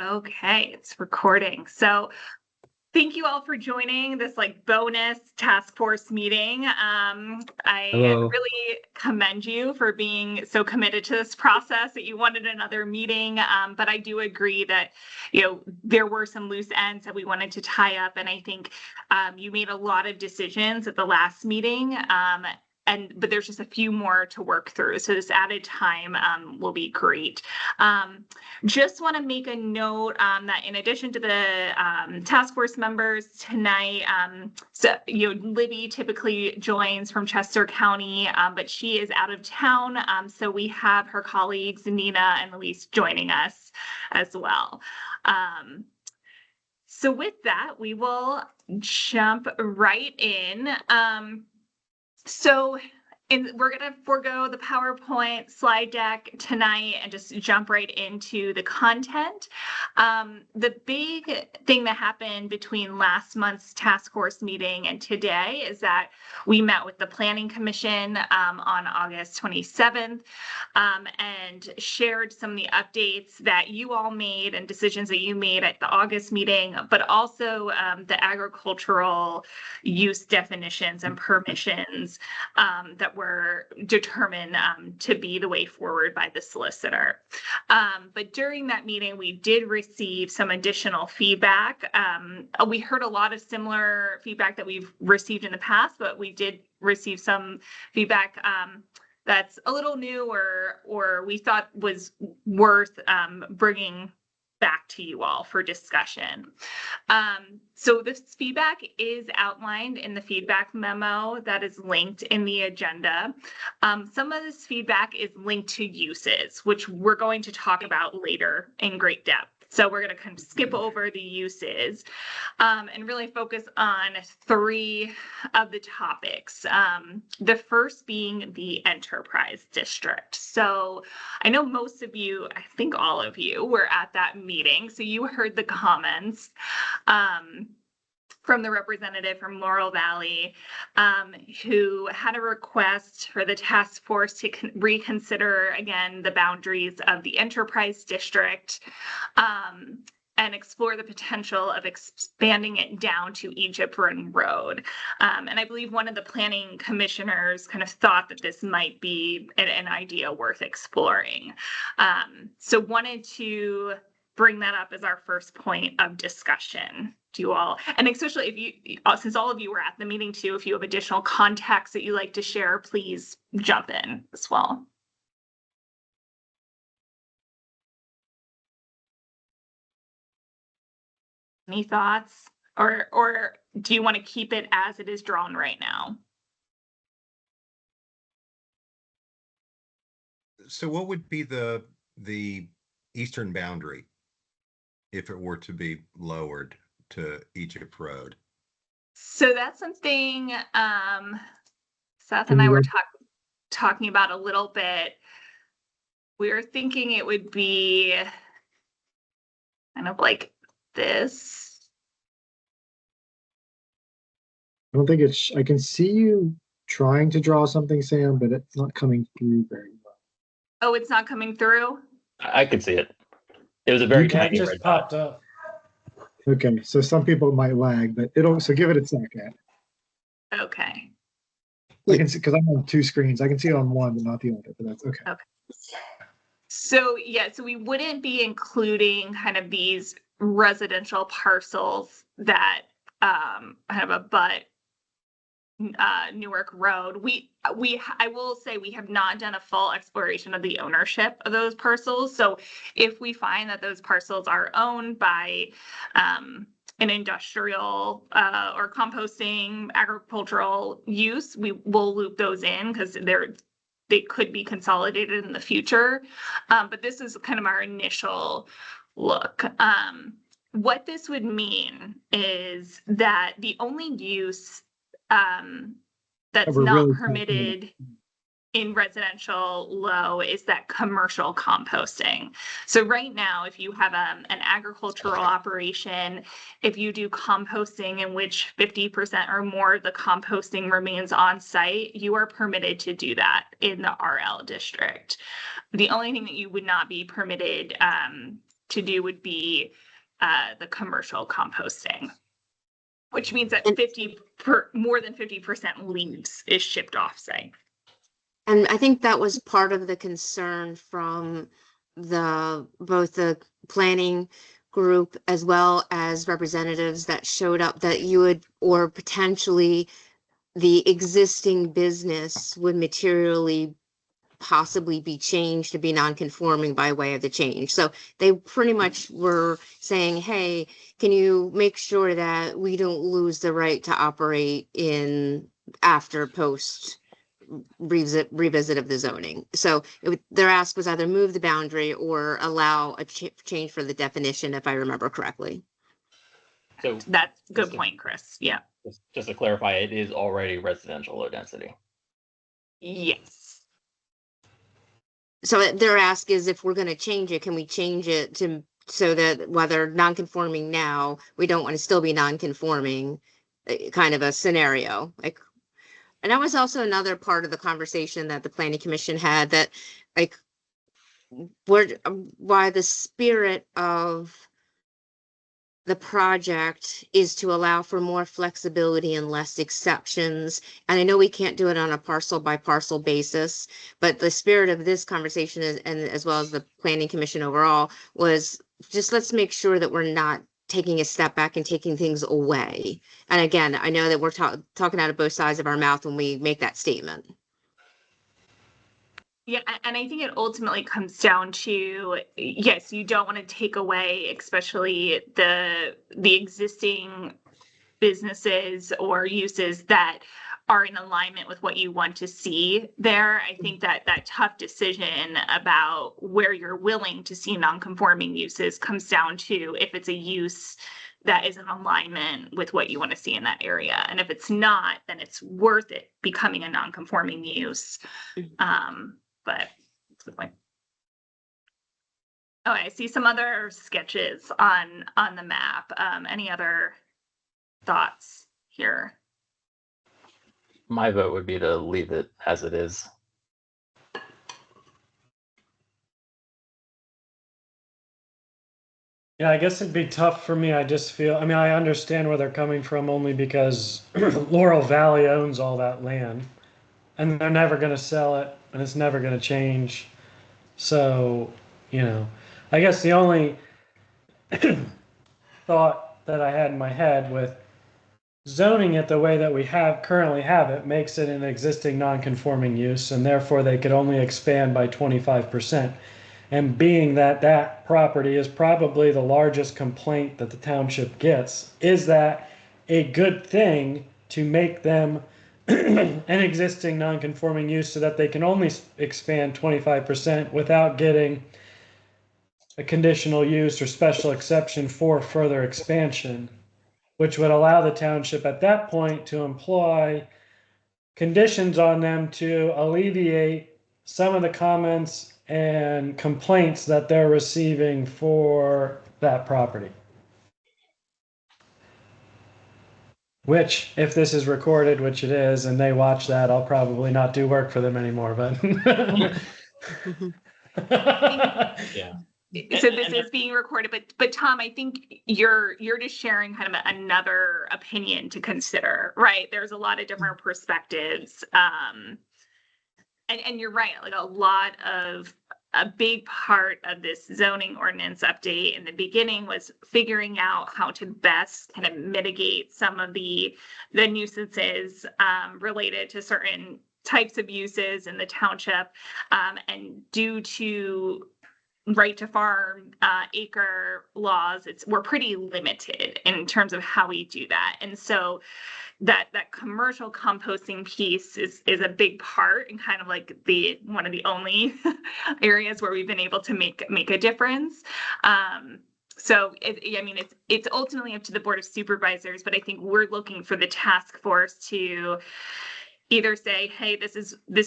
Okay, it's recording. So thank you all for joining this bonus task force meeting. I Hello. really commend you for being so committed to this process that you wanted another meeting. But I do agree that, there were some loose ends that we wanted to tie up. And I think you made a lot of decisions at the last meeting. But there's just a few more to work through. So this added time will be great. Just want to make a note that in addition to the task force members tonight, Libby typically joins from Chester County, but she is out of town. So we have her colleagues, Nina and Elise, joining us as well. So with that, we will jump right in. We're going to forego the PowerPoint slide deck tonight and just jump right into the content. The big thing that happened between last month's task force meeting and today is that we met with the Planning Commission on August 27th and shared some of the updates that you all made and decisions that you made at the August meeting, but also the agricultural use definitions and permissions that were determined to be the way forward by the solicitor. But during that meeting, we did receive some additional feedback. We heard a lot of similar feedback that we've received in the past, but we did receive some feedback that's a little new or we thought was worth bringing back to you all for discussion. So this feedback is outlined in the feedback memo that is linked in the agenda. Some of this feedback is linked to uses, which we're going to talk about later in great depth. So we're going to kind of skip over the uses and really focus on three of the topics. The first being the enterprise district. So I know most of you, I think all of you, were at that meeting. So you heard the comments from the representative from Laurel Valley, who had a request for the task force to reconsider again the boundaries of the enterprise district and explore the potential of expanding it down to Egypt Run Road. And I believe one of the planning commissioners kind of thought that this might be an idea worth exploring. So wanted to bring that up as our first point of discussion to you all. And especially if you, since all of you were at the meeting too, if you have additional context that you'd like to share, please jump in as well. Any thoughts? Or do you want to keep it as it is drawn right now? So what would be the eastern boundary if it were to be lowered to Egypt Road? So that's something Seth and I were talking about a little bit. We were thinking it would be kind of like this. I don't think I can see you trying to draw something, Sam, but it's not coming through very well. Oh, it's not coming through? I could see it. It was a very tiny just red popped dot. up. Okay, so some people might lag, but so give it a second. Okay. I can see, because I'm on two screens. I can see it on one, but not the other, but that's okay. Okay. So yeah, so we wouldn't be including kind of these residential parcels that have a Newark Road. I will say we have not done a full exploration of the ownership of those parcels. So if we find that those parcels are owned by an industrial or composting agricultural use, we will loop those in because they could be consolidated in the future. But this is kind of our initial look. What this would mean is that the only use that's not really permitted in residential low is that commercial composting. So right now, if you have an agricultural operation, if you do composting in which 50% or more of the composting remains on site, you are permitted to do that in the RL district. The only thing that you would not be permitted to do would be the commercial composting, which means that more than 50% leaves is shipped off site. And I think that was part of the concern from both the planning group as well as representatives that showed up, that you would, or potentially the existing business would materially possibly be changed to be non-conforming by way of the change. So they pretty much were saying, hey, can you make sure that we don't lose the right to operate in after post revisit of the zoning? So their ask was either move the boundary or allow a change for the definition, if I remember correctly. So That's a good point, Chris. Yeah. just to clarify, it is already residential low density. Yes. So their ask is, if we're going to change it, can we change it to so that whether non-conforming now, we don't want to still be non-conforming, kind of a scenario. Like, and that was also another part of the conversation that the planning commission had, that like why the spirit of the project is to allow for more flexibility and less exceptions. And I know we can't do it on a parcel by parcel basis, but the spirit of this conversation is, and as well as the planning commission overall, was just let's make sure that we're not taking a step back and taking things away. And again, I know that we're talking out of both sides of our mouth when we make that statement. Yeah, and I think it ultimately comes down to, yes, you don't want to take away, especially the existing businesses or uses that are in alignment with what you want to see there. I think that tough decision about where you're willing to see non-conforming uses comes down to if it's a use that is in alignment with what you want to see in that area. And if it's not, then it's worth it becoming a non-conforming use. But that's the point. Oh, I see some other sketches on the map. Any other thoughts here? My vote would be to leave it as it is. Yeah, I guess it'd be tough for me. I just feel, I mean, I understand where they're coming from only because Laurel Valley owns all that land and they're never going to sell it and it's never going to change. So, you know, I guess the only thought that I had in my head with zoning it the way that we currently have it makes it an existing non-conforming use, and therefore they could only expand by 25%. And being that that property is probably the largest complaint that the township gets, is that a good thing to make them an existing non-conforming use so that they can only expand 25% without getting a conditional use or special exception for further expansion, which would allow the township at that point to employ conditions on them to alleviate some of the comments and complaints that they're receiving for that property. Which, if this is recorded, which it is, and they watch that, I'll probably not do work for them anymore, but. Yeah. So this is being recorded, but Tom, I think you're just sharing kind of another opinion to consider, right? There's a lot of different perspectives. And you're right, like a big part of this zoning ordinance update in the beginning was figuring out how to best kind of mitigate some of the nuisances related to certain types of uses in the township. And due to right to farm acre laws, we're pretty limited in terms of how we do that. And so that commercial composting piece is a big part, and kind of like one of the only areas where we've been able to make a difference. So it's ultimately up to the Board of Supervisors, but I think we're looking for the task force to either say, hey, this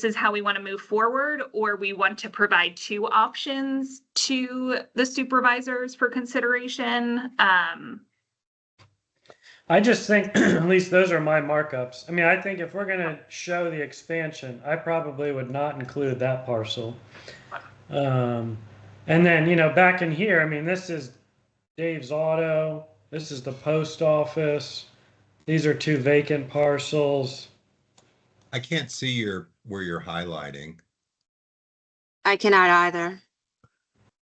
is how we want to move forward, or we want to provide two options to the supervisors for consideration. I just think, at least those are my markups. I mean, I think if we're going to show the expansion, I probably would not include that parcel. And And then, you know, back in here, I mean, this is Dave's Auto. This is the post office. These are 2 vacant parcels. I can't see where you're highlighting. I cannot either.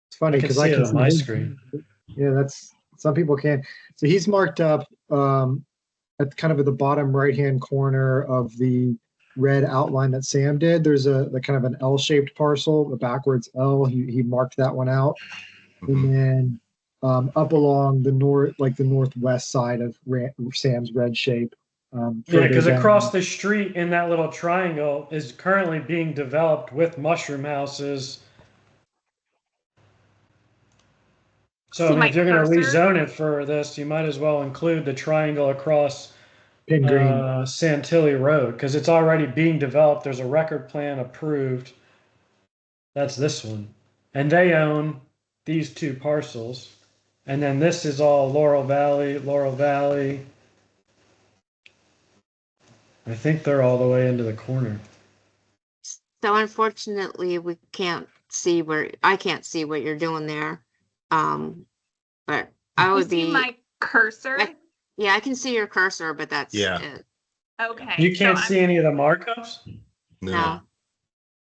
It's funny I can because see I it can on see my his- screen. Yeah, that's some people can. So he's marked up at kind of at the bottom right-hand corner of the red outline that Sam did. There's the kind of an L-shaped parcel, the backwards L. He marked that one out, and Mhm. then up along the northwest side of Sam's red shape. Yeah, Further because down. across the street in that little triangle is currently being developed with mushroom houses. So, I See mean, my if you're going to cursor? rezone it for this, you might as well include the triangle across Pin green. Santilli Road, because it's already being developed. There's a record plan approved. That's this one. And they own these 2 parcels. And then this is all Laurel Valley, Laurel Valley. I think they're all the way into the corner. So unfortunately, we can't see I can't see what you're doing there. But I You would see be, my cursor? yeah, I can see your cursor, but that's Yeah. it. Okay. You can't so see any of the markups? No.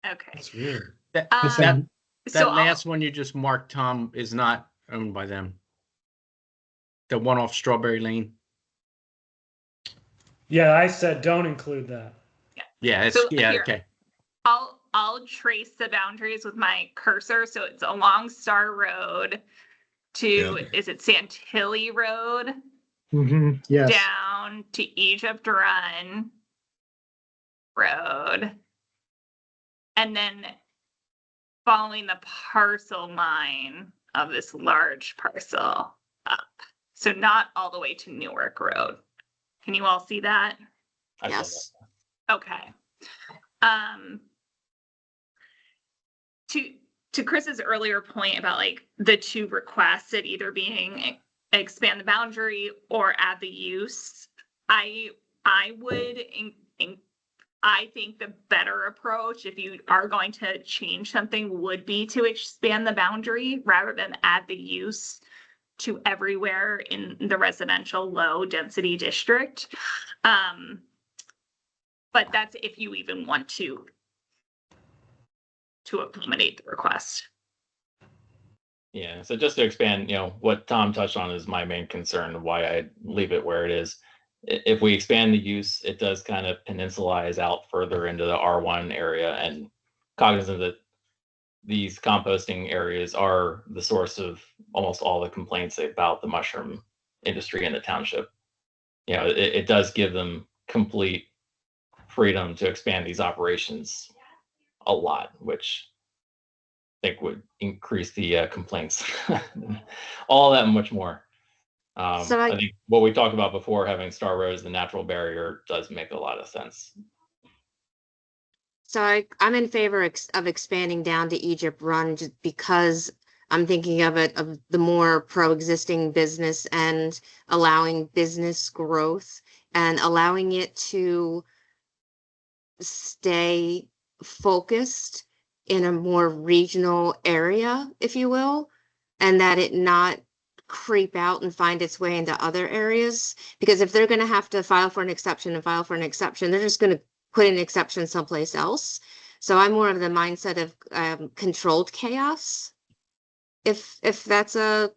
Okay. That's weird. That Um, so that I'll- last one you just marked, Tom, is not owned by them. The one off Strawberry Lane. Yeah, I said don't include that. Yeah, it's So yeah, here. okay. I'll trace the boundaries with my cursor. So it's along Star Road to, Yeah. is it Santilli Road? Yes. Down to Egypt Run Road. And then following the parcel line of this large parcel up. So not all the way to Newark Road. Can you all see that? I saw Yes. Okay. To Chris's earlier point about like the 2 requests at either being expand the boundary or add the use, I would I think the better approach, if you are going to change something, would be to expand the boundary rather than add the use to everywhere in the residential low density district. But that's if you even want to accommodate the request. Yeah, so just to expand, what Tom touched on is my main concern of why I leave it where it is. If we expand the use, it does kind of peninsulize out further into the R1 area, and cognizant that these composting areas are the source of almost all the complaints about the mushroom industry in the township. It does give them complete freedom to expand these operations a lot, which I think would increase the complaints all that much more. So I think what we talked about before, having Star Road as the natural barrier, does make a lot of sense. So I'm in favor of expanding down to Egypt Run just because I'm thinking of the more pro-existing business and allowing business growth and allowing it to stay focused in a more regional area, if you will, and that it not creep out and find its way into other areas. Because if they're going to have to file for an exception and file for an exception, they're just going to put an exception someplace else. So I'm more of the mindset of controlled chaos, if that's a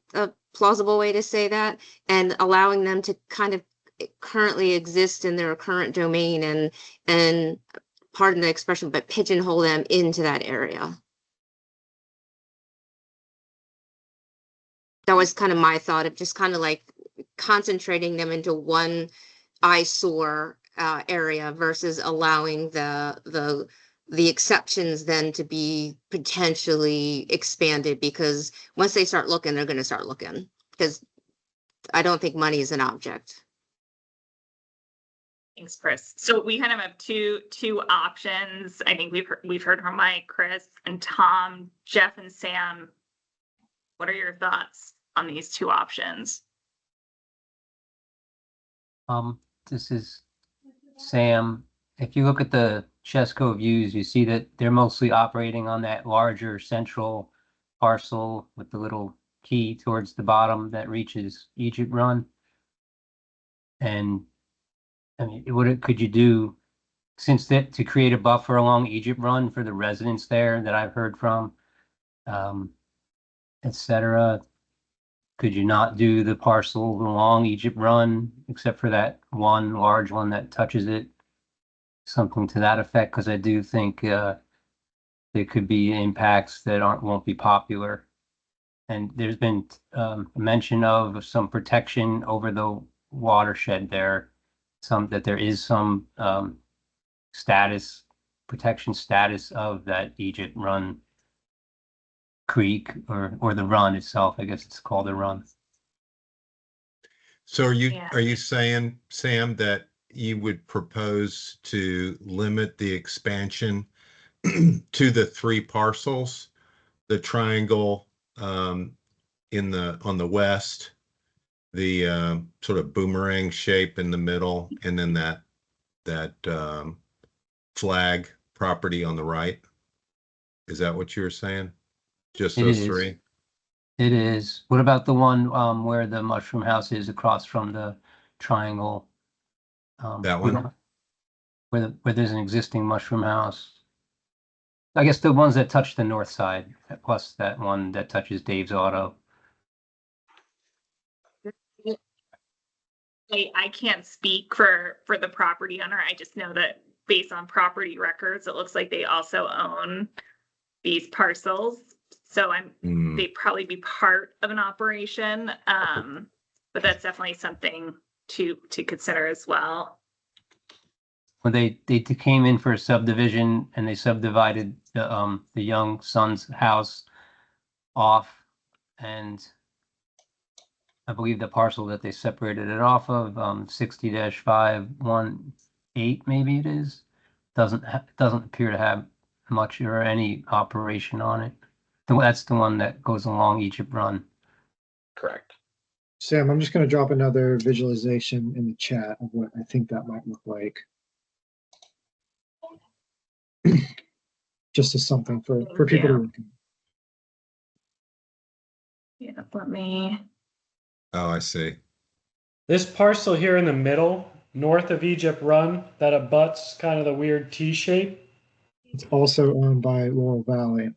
plausible way to say that, and allowing them to kind of currently exist in their current domain and pardon the expression, but pigeonhole them into that area. That was kind of my thought of just kind of like concentrating them into one eyesore area versus allowing the exceptions then to be potentially expanded, because once they start looking, they're going to start looking, because I don't think money is an object. Thanks, Chris. So we kind of have two options. I think we've heard from Mike, Chris, and Tom, Jeff, and Sam. What are your thoughts on these 2 options? This is Sam. If you look at the Chesco views, you see that they're mostly operating on that larger central parcel with the little key towards the bottom that reaches Egypt Run. And I mean, could you do, since that, to create a buffer along Egypt Run for the residents there that I've heard from, etc. Could you not do the parcel along Egypt Run except for that one large one that touches it? Something to that effect, because I do think there could be impacts that won't be popular. And there's been mention of some protection over the watershed there, that there is some protection status of that Egypt Run creek or the run itself. I guess it's called the run. So Yeah. are you saying, Sam, that you would propose to limit the expansion to the 3 parcels, the triangle on the west, the sort of boomerang shape in the middle, and then that flag property on the right? Is that what you were saying? Just It those is. 3? It is. What about the one where the mushroom house is across from the triangle? That one? Where there's an existing mushroom house. I guess the ones that touch the north side, plus that one that touches Dave's Auto. I can't speak for the property owner. I just know that based on property records, it looks like they also own these parcels. So they'd probably be part of an operation. But that's definitely something to consider as well. When they came in for a subdivision and they subdivided the young son's house off, and I believe the parcel that they separated it off of, 60-518, maybe it is, doesn't appear to have much or any operation on it. That's the one that goes along Egypt Run. Correct. Sam, I'm just going to drop another visualization in the chat of what I think that might look like. Just as something for people to look at. Yeah, let me. Oh, I see. This parcel here in the middle, north of Egypt Run, that abuts kind of the weird T shape. It's also owned by Laurel Valley.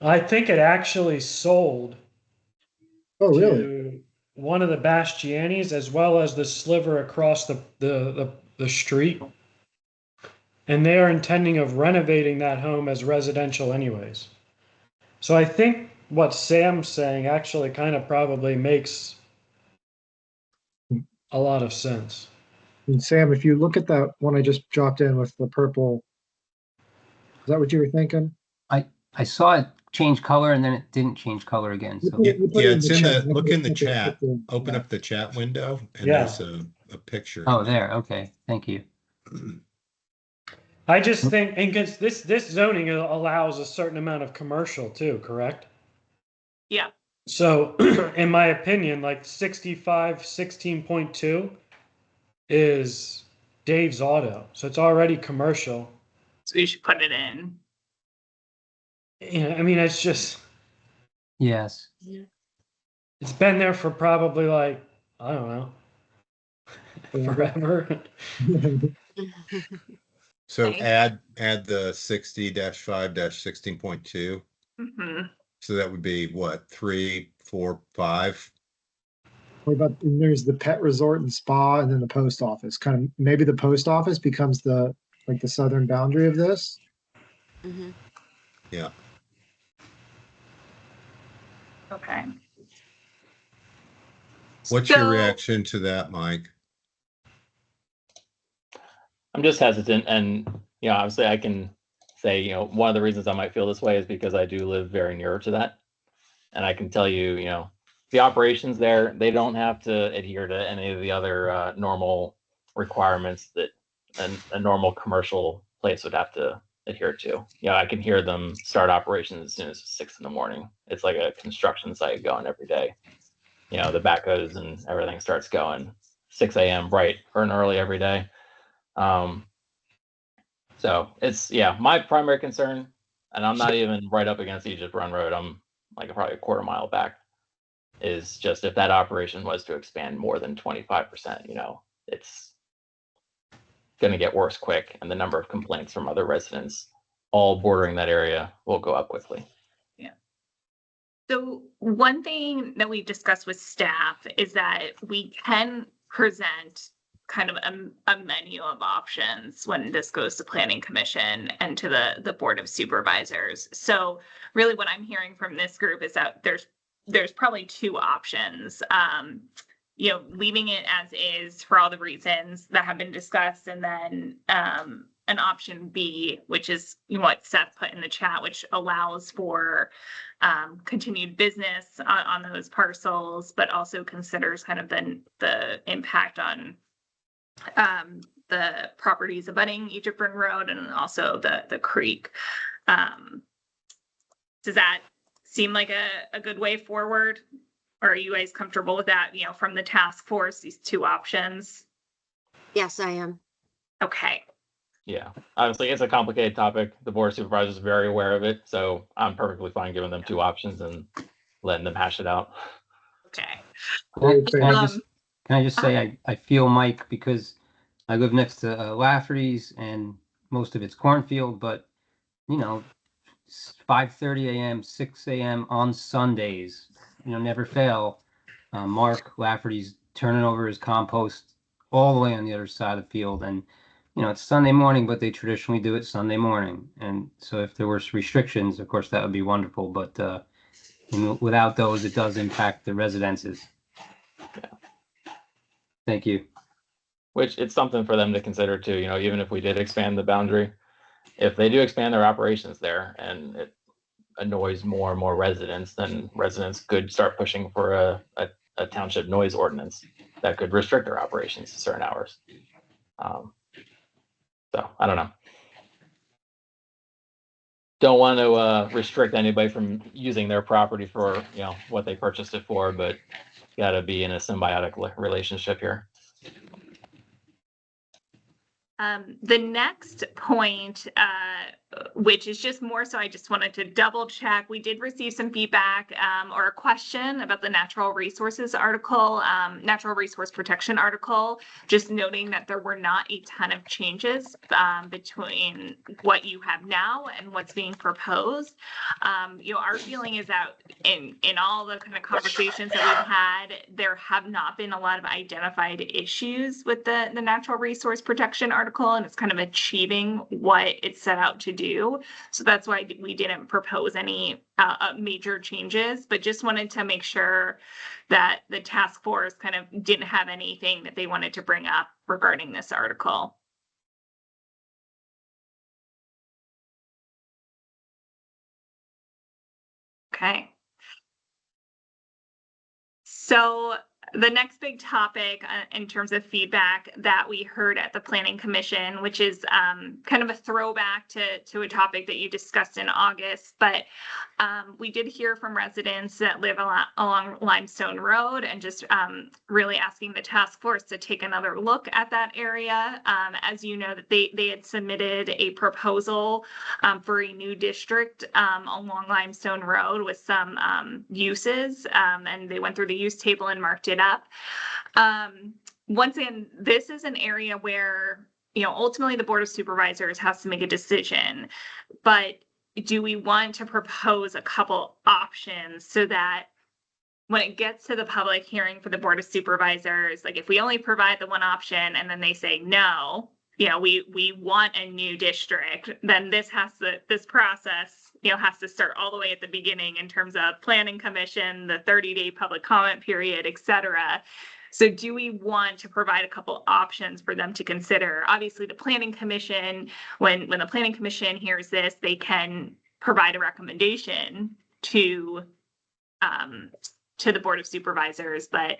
I think it actually sold Oh, really? to one of the Bastianis as well as the sliver across the street. And they are intending of renovating that home as residential anyways. So I think what Sam's saying actually kind of probably makes a lot of sense. And Sam, if you look at that one I just dropped in with the purple, is that what you were thinking? I saw it change color and then it didn't change color again. So Yeah, it's in chat. look in the Okay, chat. okay. Open up the chat window, and Yeah. there's a picture. oh, there. Okay, thank you. I just think, and because this zoning allows a certain amount of commercial too, correct? Yeah. So, in my opinion, like 6516.2 is Dave's Auto, so it's already commercial. So we should put it in. Yeah, I mean, it's just Yes. it's been there for probably like, I don't know, forever. So Okay. add the 60-5-16.2. Mm-hmm. So that would be what, 3, 4, 5? What about, there's the pet resort and spa, and then the post office. Kind of maybe the post office becomes the southern boundary of this. Mhm. Yeah. Okay. What's your reaction to that, Mike? I'm just hesitant, and obviously I can say, one of the reasons I might feel this way is because I do live very near to that, and I can tell you, the operations there, they don't have to adhere to any of the other normal requirements that a normal commercial place would have to adhere to. I can hear them start operations as soon as 6 a.m. It's like a construction site going every day. The backhoes and everything starts going 6 a.m. bright and early every day. So it's my primary concern, and I'm not even right up against Egypt Run Road. I'm like probably a quarter mile back, is just if that operation was to expand more than 25%, it's going to get worse quick, and the number of complaints from other residents all bordering that area will go up quickly. So one thing that we've discussed with staff is that we can present kind of a menu of options when this goes to Planning Commission and to the Board of Supervisors. So really what I'm hearing from this group is that there's probably two options. Leaving it as is for all the reasons that have been discussed, and then an option B, which is what Seth put in the chat, which allows for continued business on those parcels, but also considers kind of the impact on the properties abutting Egypt Ring Road and also the creek. Does that seem like a good way forward? Or are you guys comfortable with that, from the task force, these two options? Yes, I am. Okay. Yeah, obviously it's a complicated topic. The Board of Supervisors is very aware of it, so I'm perfectly fine giving them two options and letting them hash it out. Okay. Can I just say I feel Mike, because I live next to Lafferty's and most of it's cornfield, but 5:30 a.m., 6 a.m. on Sundays, never fail. Mark Lafferty's turning over his compost all the way on the other side of the field, and it's Sunday morning, but they traditionally do it Sunday morning. And so if there were restrictions, of course, that would be wonderful. But without those, it does impact the residences. Yeah. Thank you. Which it's something for them to consider too. Even if we did expand the boundary, if they do expand their operations there and it annoys more and more residents, then residents could start pushing for a township noise ordinance that could restrict their operations to certain hours. So I don't know. Don't want to restrict anybody from using their property for what they purchased it for, but got to be in a symbiotic relationship here. The next point, which is just more so I just wanted to double check, we did receive some feedback or a question about the natural resources article, natural resource protection article, just noting that there were not a ton of changes between what you have now and what's being proposed. Our feeling is that in all the kind of conversations that we've had, there have not been a lot of identified issues with the natural resource protection article, and it's kind of achieving what it set out to do. So that's why we didn't propose any major changes, but just wanted to make sure that the task force kind of didn't have anything that they wanted to bring up regarding this article. Okay. So the next big topic in terms of feedback that we heard at the Planning Commission, which is kind of a throwback to a topic that you discussed in August, but we did hear from residents that live along Limestone Road and just really asking the task force to take another look at that area. As you know, that they had submitted a proposal for a new district along Limestone Road with some uses, and they went through the use table and marked it up. Once again, this is an area where, ultimately the Board of Supervisors has to make a decision, but do we want to propose a couple options so that when it gets to the public hearing for the Board of Supervisors, like if we only provide the one option and then they say no, we want a new district, then this process has to start all the way at the beginning in terms of Planning Commission, the 30-day public comment period, et cetera. So do we want to provide a couple options for them to consider? Obviously, the Planning Commission, when the Planning Commission hears this, they can provide a recommendation to the Board of Supervisors, but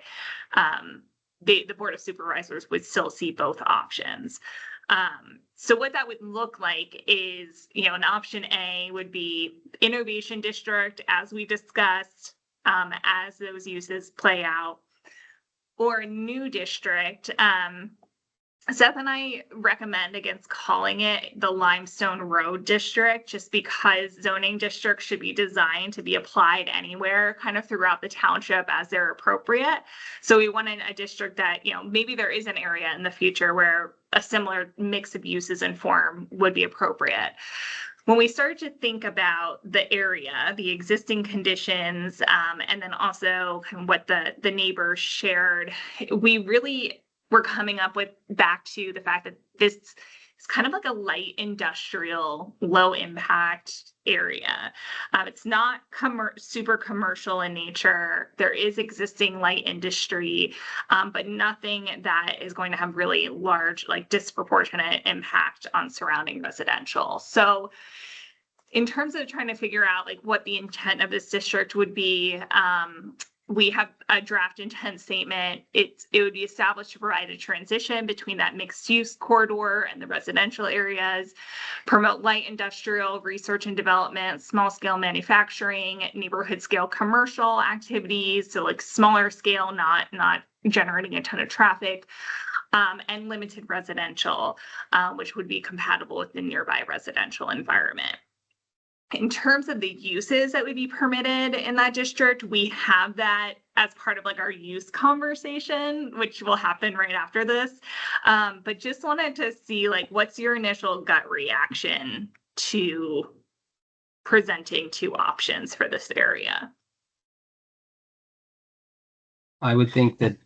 the Board of Supervisors would still see both options. So what that would look like is, an option A would be innovation district, as we discussed, as those uses play out, or a new district. Seth and I recommend against calling it the Limestone Road District, just because zoning districts should be designed to be applied anywhere kind of throughout the township as they're appropriate. So we wanted a district that, maybe there is an area in the future where a similar mix of uses and form would be appropriate. When we started to think about the area, the existing conditions, and then also kind of what the neighbors shared, we really were coming up with back to the fact that this is kind of like a light industrial, low impact area. It's not super commercial in nature. There is existing light industry, but nothing that is going to have really large, like disproportionate impact on surrounding residential. So in terms of trying to figure out like what the intent of this district would be, we have a draft intent statement. It would be established to provide a transition between that mixed use corridor and the residential areas, promote light industrial, research and development, small scale manufacturing, neighborhood scale commercial activities, so like smaller scale, not generating a ton of traffic, and limited residential, which would be compatible with the nearby residential environment. In terms of the uses that would be permitted in that district, we have that as part of like our use conversation, which will happen right after this. But just wanted to see like, what's your initial gut reaction to presenting two options for this area? I would think that,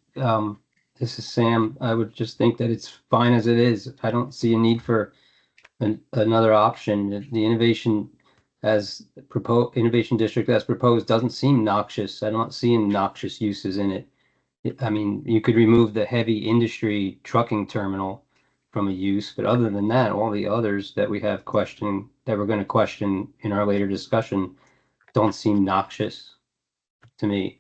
this is Sam, I would just think that it's fine as it is. I don't see a need for another option. The innovation district as proposed doesn't seem noxious. I don't see any noxious uses in it. I mean, you could remove the heavy industry trucking terminal from a use, but other than that, all the others that we have that we're going to question in our later discussion don't seem noxious to me.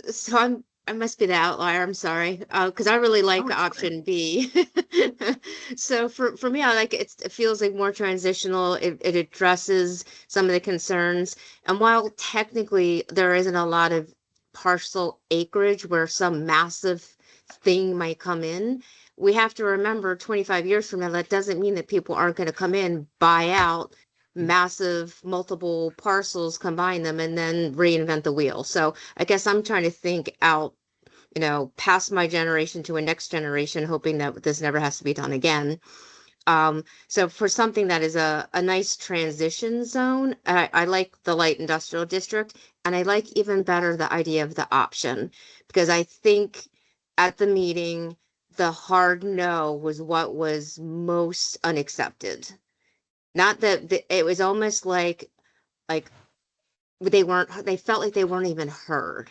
So I must be the outlier. I'm sorry, because I really like it's option B. So for me, I like it. It feels like more transitional. It addresses some of the concerns, and while technically there isn't a lot of parcel acreage where some massive thing might come in, we have to remember 25 years from now, that doesn't mean that people aren't going to come in, buy out massive multiple parcels, combine them, and then reinvent the wheel. So I guess I'm trying to think out, past my generation to a next generation, hoping that this never has to be done again. So for something that is a nice transition zone, I like the light industrial district, and I like even better the idea of the option, because I think at the meeting, the hard no was what was most unaccepted. Not that it was almost like they felt like they weren't even heard.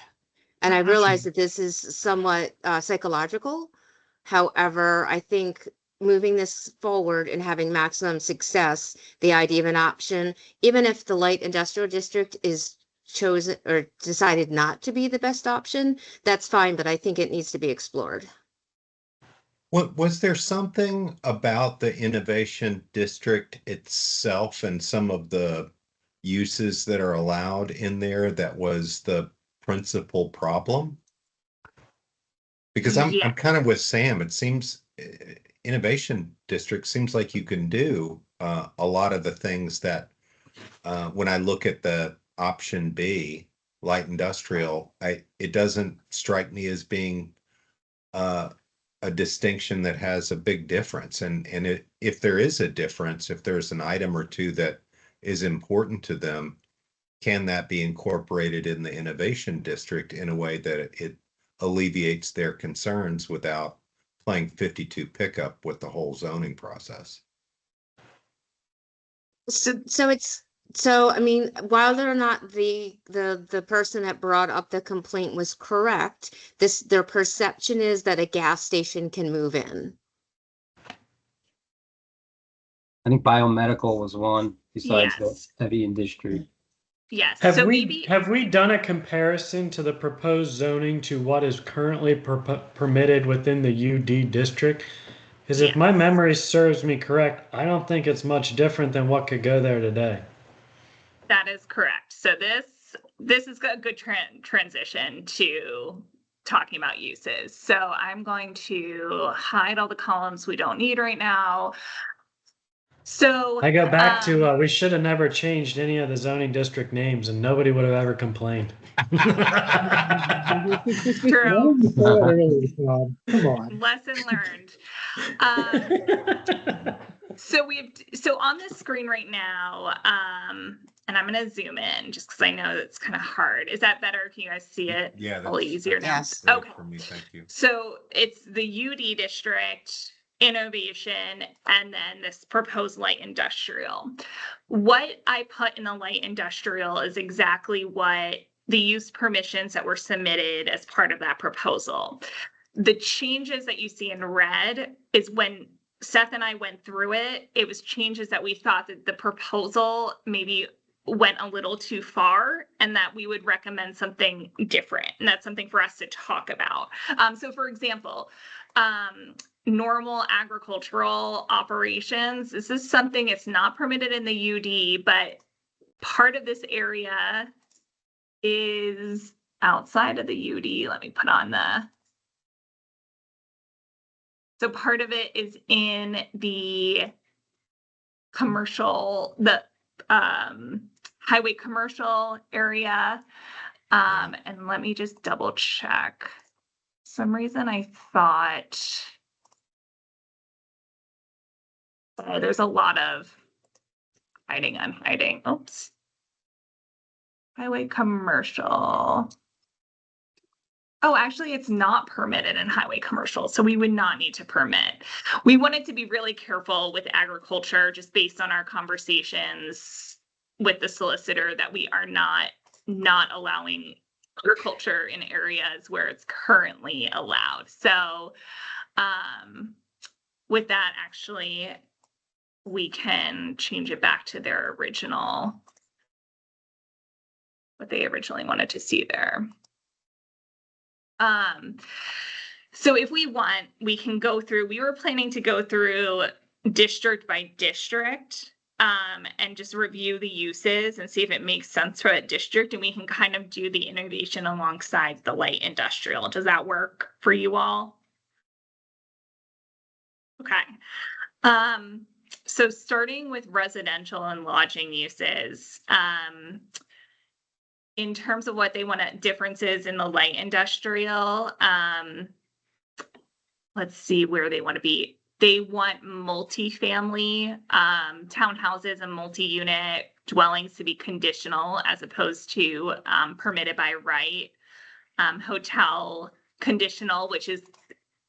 And I realize that this is somewhat psychological. However, I think moving this forward and having maximum success, the idea of an option, even if the light industrial district is chosen or decided not to be the best option, that's fine, but I think it needs to be explored. Was there something about the innovation district itself and some of the uses that are allowed in there that was the principal problem? Because I'm kind of with Sam. It seems innovation district seems like you can do a lot of the things that when I look at the option B, light industrial, it doesn't strike me as being a distinction that has a big difference. And if there is a difference, if there's an item or two that is important to them, can that be incorporated in the innovation district in a way that it alleviates their concerns without playing 52 pickup with the whole zoning process? So I mean, whether or not the person that brought up the complaint was correct, their perception is that a gas station can move in. I think biomedical was one besides Yes. the heavy industry. Yes. Have So we maybe have we done a comparison to the proposed zoning to what is currently permitted within the UD district? Because if my memory serves me correct, I don't think it's much different than what could go there today. that is correct. So this is a good transition to talking about uses. So I'm going to hide all the columns we don't need right now. So I go back to we should have never changed any of the zoning district names, and nobody would have ever complained. True. Come on. Lesson learned. So on this screen right now, and I'm going to zoom in just because I know that's kind of hard. Is that better? Can you guys see it? Yeah, A little easier now. Yes. great Okay. for me. Thank you. So it's the UD district, innovation, and then this proposed light industrial. What I put in the light industrial is exactly what the use permissions that were submitted as part of that proposal. The changes that you see in red is when Seth and I went through it, it was changes that we thought that the proposal maybe went a little too far and that we would recommend something different. And that's something for us to talk about. So for example, normal agricultural operations, this is something it's not permitted in the UD, but part of this area is outside of the UD. Let me put on so part of it is in the commercial, the highway commercial area. And let me just double check. For some reason I thought there's a lot of hiding, unhiding. Oops. Highway commercial. Oh, actually, it's not permitted in highway commercial, so we would not need to permit. We wanted to be really careful with agriculture, just based on our conversations with the solicitor, that we are not allowing agriculture in areas where it's currently allowed. So with that, actually, we can change it back to their original, what they originally wanted to see there. So if we want, we can go through, we were planning to go through district by district, and just review the uses and see if it makes sense for a district, and we can kind of do the innovation alongside the light industrial. Does that work for you all? Okay. So starting with residential and lodging uses, in terms of what they want to differences in the light industrial, let's see where they want to be. They want multifamily townhouses and multi-unit dwellings to be conditional as opposed to permitted by right. Hotel conditional, which is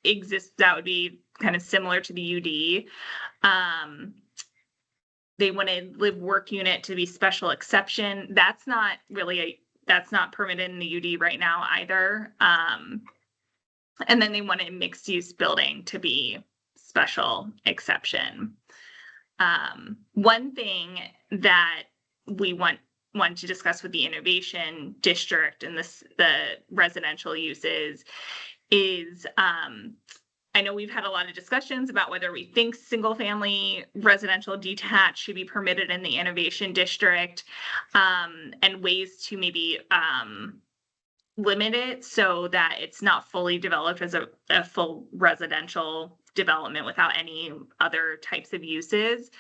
exists, that would be kind of similar to the UD. They wanted live work unit to be special exception. That's not really that's not permitted in the UD right now either. And then they wanted mixed use building to be special exception. One thing that we want to discuss with the innovation district and the residential uses is, I know we've had a lot of discussions about whether we think single family residential detached should be permitted in the innovation district, and ways to maybe limit it so that it's not fully developed as a full residential development without any other types of uses.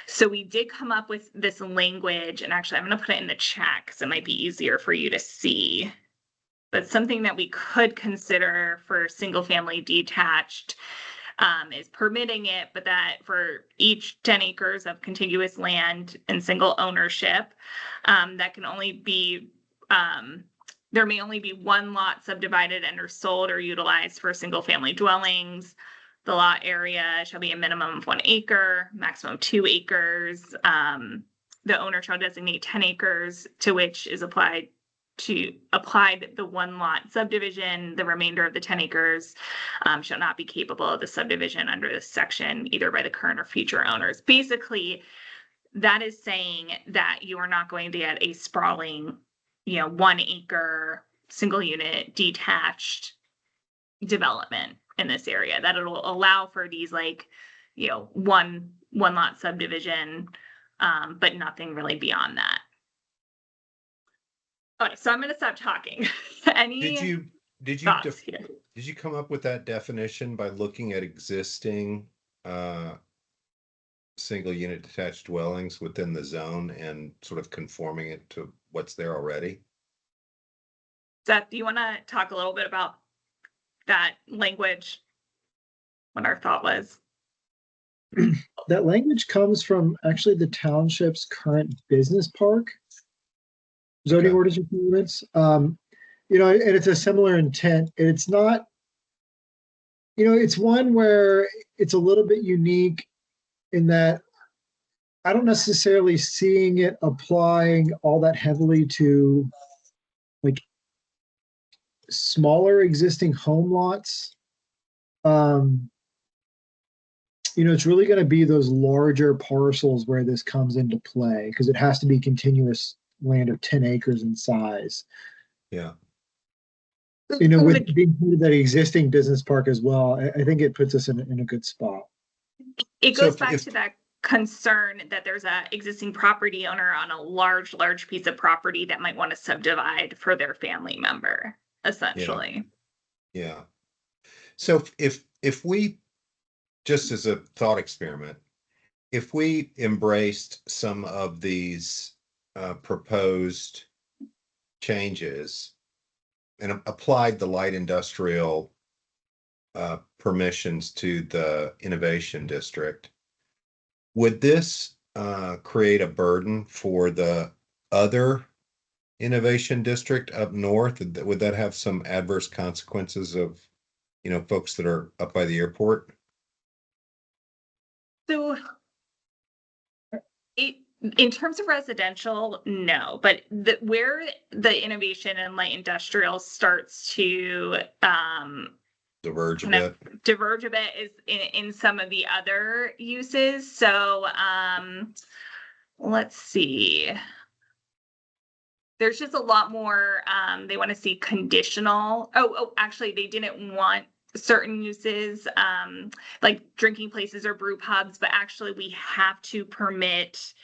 So we did come up with this language, and actually I'm going to put it in the chat because it might be easier for you to see. But something that we could consider for single family detached is permitting it, but that for each 10 acres of contiguous land and single ownership, that can only be, there may only be one lot subdivided and or sold or utilized for single family dwellings. The lot area shall be a minimum of 1 acre, maximum 2 acres. The owner shall designate 10 acres to which is applied the 1 lot subdivision. The remainder of the 10 acres shall not be capable of the subdivision under this section, either by the current or future owners. Basically, that is saying that you are not going to get a sprawling, 1 acre single unit detached development in this area, that it'll allow for these one lot subdivision, but nothing really beyond that. Okay, so I'm going to stop talking. Did you Did you thoughts here. did you come up with that definition by looking at existing single unit detached dwellings within the zone and sort of conforming it to what's there already? Seth, do you want to talk a little bit about that language? What our thought was? That language comes from actually the township's current business park zoning Okay. ordinance requirements. You know, and it's a similar intent. It's not, you know, it's one where it's a little bit unique in that I don't necessarily seeing it applying all that heavily to like smaller existing home lots. You know, it's really going to be those larger parcels where this comes into play because it has to be contiguous land of 10 acres in size. Yeah. You know, with being part of that existing business park as well, I think it puts us in a good spot. It So goes if- back if- to that concern that there's a existing property owner on a large piece of property that might want to subdivide for their family member, essentially. Yeah. So if we, just as a thought experiment, if we embraced some of these proposed changes and applied the light industrial permissions to the innovation district, would this create a burden for the other innovation district up north? Would that have some adverse consequences of, you know, folks that are up by the airport? So in terms of residential, no, but where the innovation and light industrial starts to Diverge a kind of bit? diverge a bit is in some of the other uses. So let's see. There's just a lot more, they want to see conditional. Actually, they didn't want certain uses, like drinking places or brew pubs, but actually we have to permit,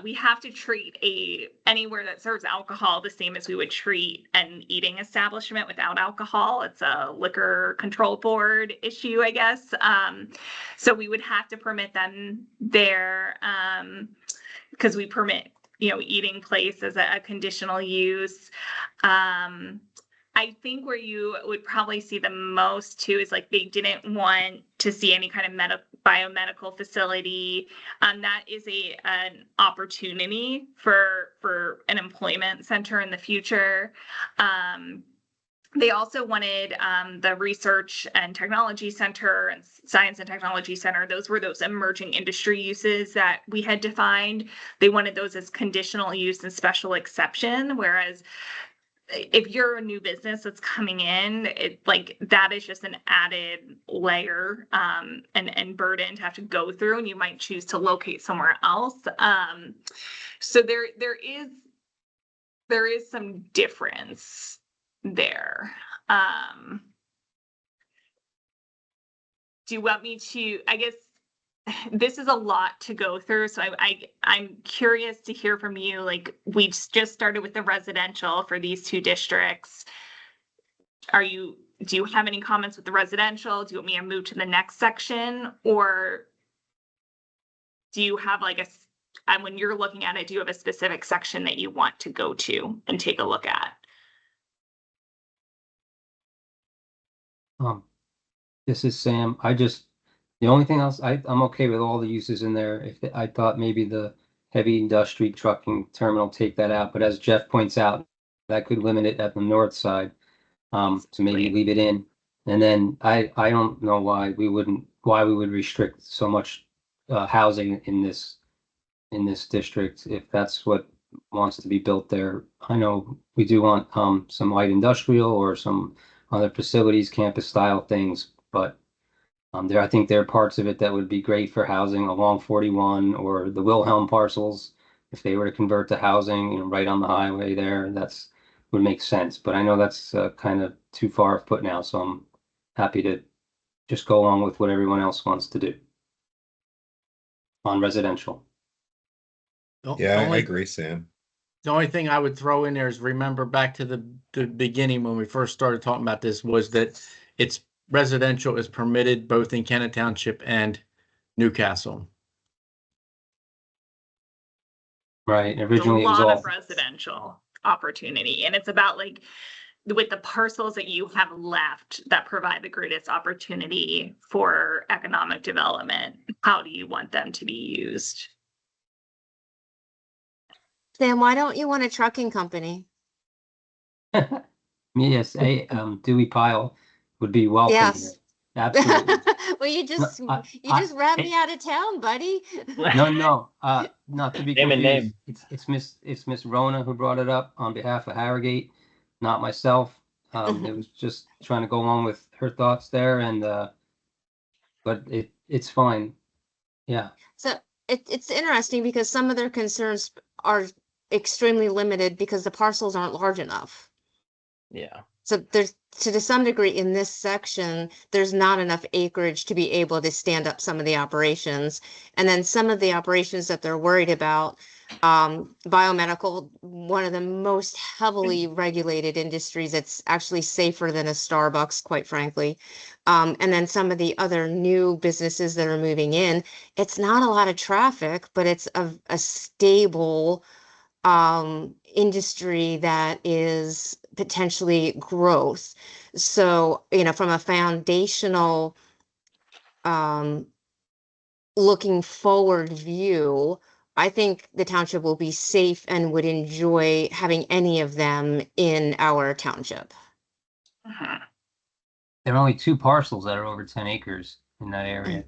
we have to treat anywhere that serves alcohol the same as we would treat an eating establishment without alcohol. It's a liquor control board issue, I guess. So we would have to permit them there, because we permit, you know, eating place as a conditional use. I think where you would probably see the most too is like they didn't want to see any kind of biomedical facility. That is an opportunity for an employment center in the future. They also wanted the research and technology center and science and technology center. Those were those emerging industry uses that we had defined. They wanted those as conditional use and special exception, whereas if you're a new business that's coming in, it like that is just an added layer and burden to have to go through, and you might choose to locate somewhere else. So there is some difference there. Do you want me to, I guess this is a lot to go through, so I'm curious to hear from you. Like, we just started with the residential for these two districts. Do you have any comments with the residential? Do you want me to move to the next section, or do you have like and when you're looking at it, do you have a specific section that you want to go to and take a look at? This is Sam. The only thing else, I'm okay with all the uses in there. I thought maybe the heavy industry trucking terminal, take that out, but as Jeff points out, that could limit it at the north side. So maybe leave it in. And then I don't know why we would restrict so much housing in this district if that's what wants to be built there. I know we do want some light industrial or some other facilities, campus style things, but I think there are parts of it that would be great for housing along 41 or the Wilhelm parcels. If they were to convert to housing, you know, right on the highway there, would make sense. But I know that's kind of too far put now, so I'm happy to just go along with what everyone else wants to do on residential. Yeah, I agree, Sam. The only thing I would throw in there is remember back to the beginning when we first started talking about this was that it's residential is permitted both in Kennet Township and Newcastle. Right, There's a originally it was lot all, of residential opportunity, and it's about like with the parcels that you have left that provide the greatest opportunity for economic development, how do you want them to be used? Then why don't you want a trucking company? yes, Dewey Pile would be welcome here. Yes. Absolutely. Well, you just I- ran me out of town, buddy. No, not to be Name and confused. name. It's Miss Rona who brought it up on behalf of Harrogate, not myself. It was just trying to go along with her thoughts there, and but it's fine. Yeah. So it's interesting because some of their concerns are extremely limited because the parcels aren't large enough. Yeah. So there's to some degree in this section, there's not enough acreage to be able to stand up some of the operations. And then some of the operations that they're worried about, biomedical, one of the most heavily regulated industries. It's actually safer than a Starbucks, quite frankly. And then some of the other new businesses that are moving in, it's not a lot of traffic, but it's a stable industry that is potentially growth. So, from a foundational looking forward view, I think the township will be safe and would enjoy having any of them in our township. Mhm. There are only 2 parcels that are over 10 acres in that area.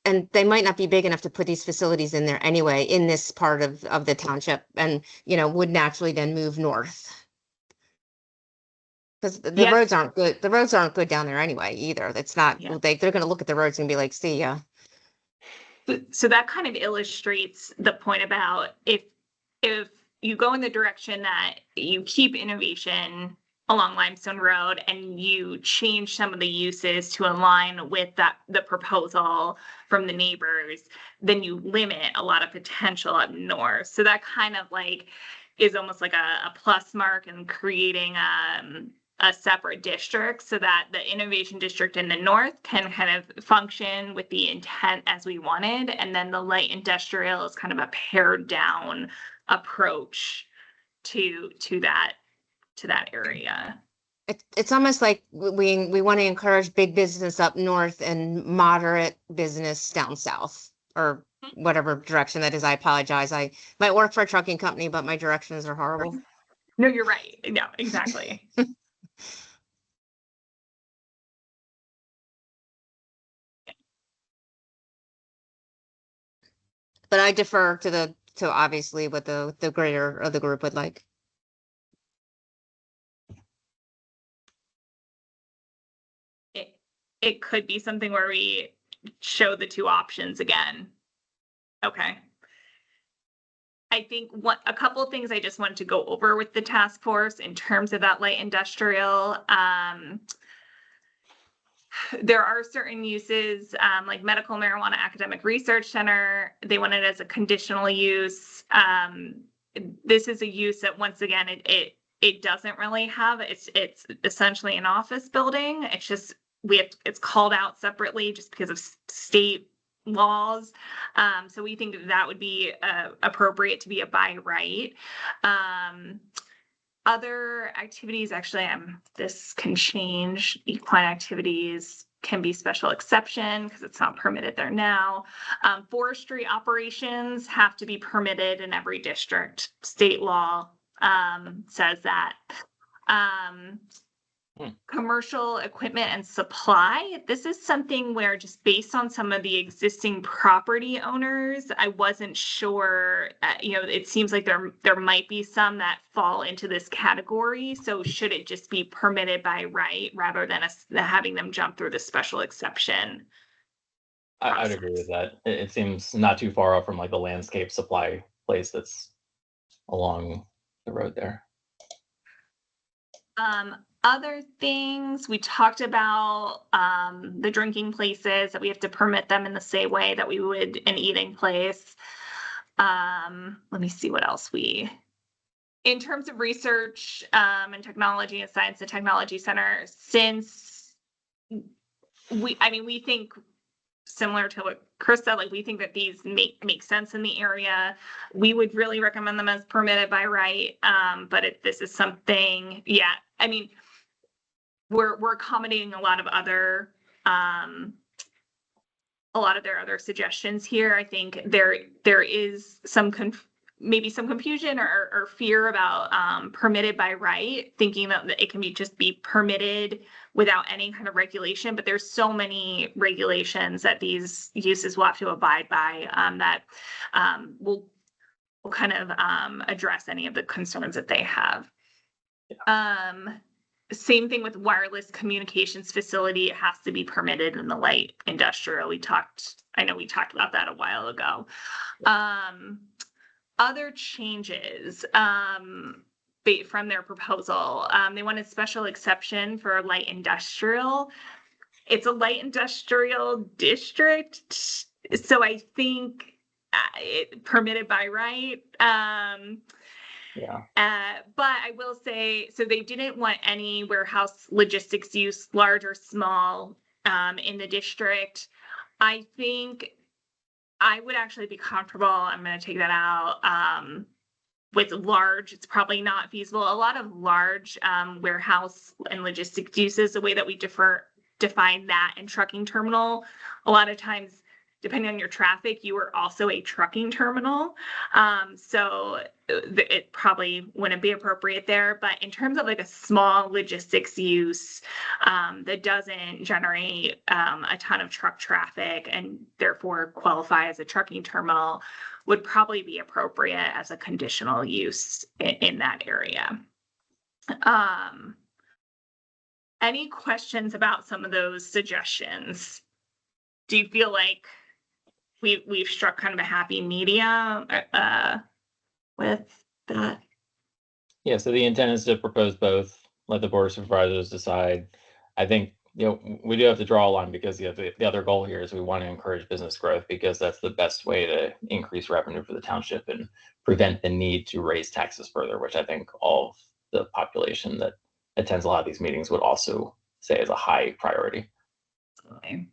And they might not be big enough to put these facilities in there anyway, in this part of the township, and, would naturally then move north. Because the Yes. roads aren't good. The roads aren't good down there anyway, either. It's not, Yeah. they're gonna look at the roads and be like, see ya. So that kind of illustrates the point about if you go in the direction that you keep innovation along Limestone Road and you change some of the uses to align with the proposal from the neighbors, then you limit a lot of potential up north. So that kind of like is almost like a plus mark in creating a separate district so that the innovation district in the north can kind of function with the intent as we wanted. And then the light industrial is kind of a pared down approach to that area. It's almost like we want to encourage big business up north and moderate business down south, or whatever direction that is. I apologize. I might work for a trucking company, but my directions are horrible. No, you're right. No, exactly. But I defer to obviously what the greater of the group would like. It could be something where we show the 2 options again. Okay. I think a couple of things I just wanted to go over with the task force in terms of that light industrial. There are certain uses, like medical marijuana academic research center. They want it as a conditional use. This is a use that, once again, it doesn't really have. It's essentially an office building. It's just it's called out separately just because of state laws. So we think that would be appropriate to be a by right. Other activities, actually, this can change. Equine activities can be special exception because it's not permitted there now. Forestry operations have to be permitted in every district. State law says that. Commercial equipment and supply. This is something where, just based on some of the existing property owners, I wasn't sure. It seems like there might be some that fall into this category. So should it just be permitted by right rather than having them jump through the special exception? I'd agree with that. It seems not too far off from like the landscape supply place that's along the road there. Other things we talked about, the drinking places, that we have to permit them in the same way that we would an eating place. Let me see what else in terms of research and technology and science and technology center, since we think similar to what Chris said, like we think that these make sense in the area. We would really recommend them as permitted by right. But if this is something, yeah, I mean, we're accommodating a lot of their other suggestions here. I think there is maybe some confusion or fear about permitted by right, thinking that it can just be permitted without any kind of regulation. But there's so many regulations that these uses will have to abide by that will kind of address any of the concerns that they have. Same thing with wireless communications facility. It has to be permitted in the light industrial. I know we talked about that a while ago. Other changes from their proposal. They wanted special exception for light industrial. It's a light industrial district, so I think it permitted by right. But I will say, so they didn't want any warehouse logistics use, large or small, in the district. I think I would actually be comfortable. I'm going to take that out. With large, it's probably not feasible. A lot of large warehouse and logistics uses, the way that we define that in trucking terminal, a lot of times, depending on your traffic, you are also a trucking terminal. So it probably wouldn't be appropriate there. But in terms of like a small logistics use that doesn't generate a ton of truck traffic and therefore qualify as a trucking terminal, would probably be appropriate as a conditional use in that area. Any questions about some of those suggestions? Do you feel like we've struck kind of a happy medium with that? Yeah, so the intent is to propose both, let the board of supervisors decide. I think, we do have to draw a line because the other goal here is we want to encourage business growth, because that's the best way to increase revenue for the township and prevent the need to raise taxes further, which I think all of the population that attends a lot of these meetings would also say is a high priority. Okay.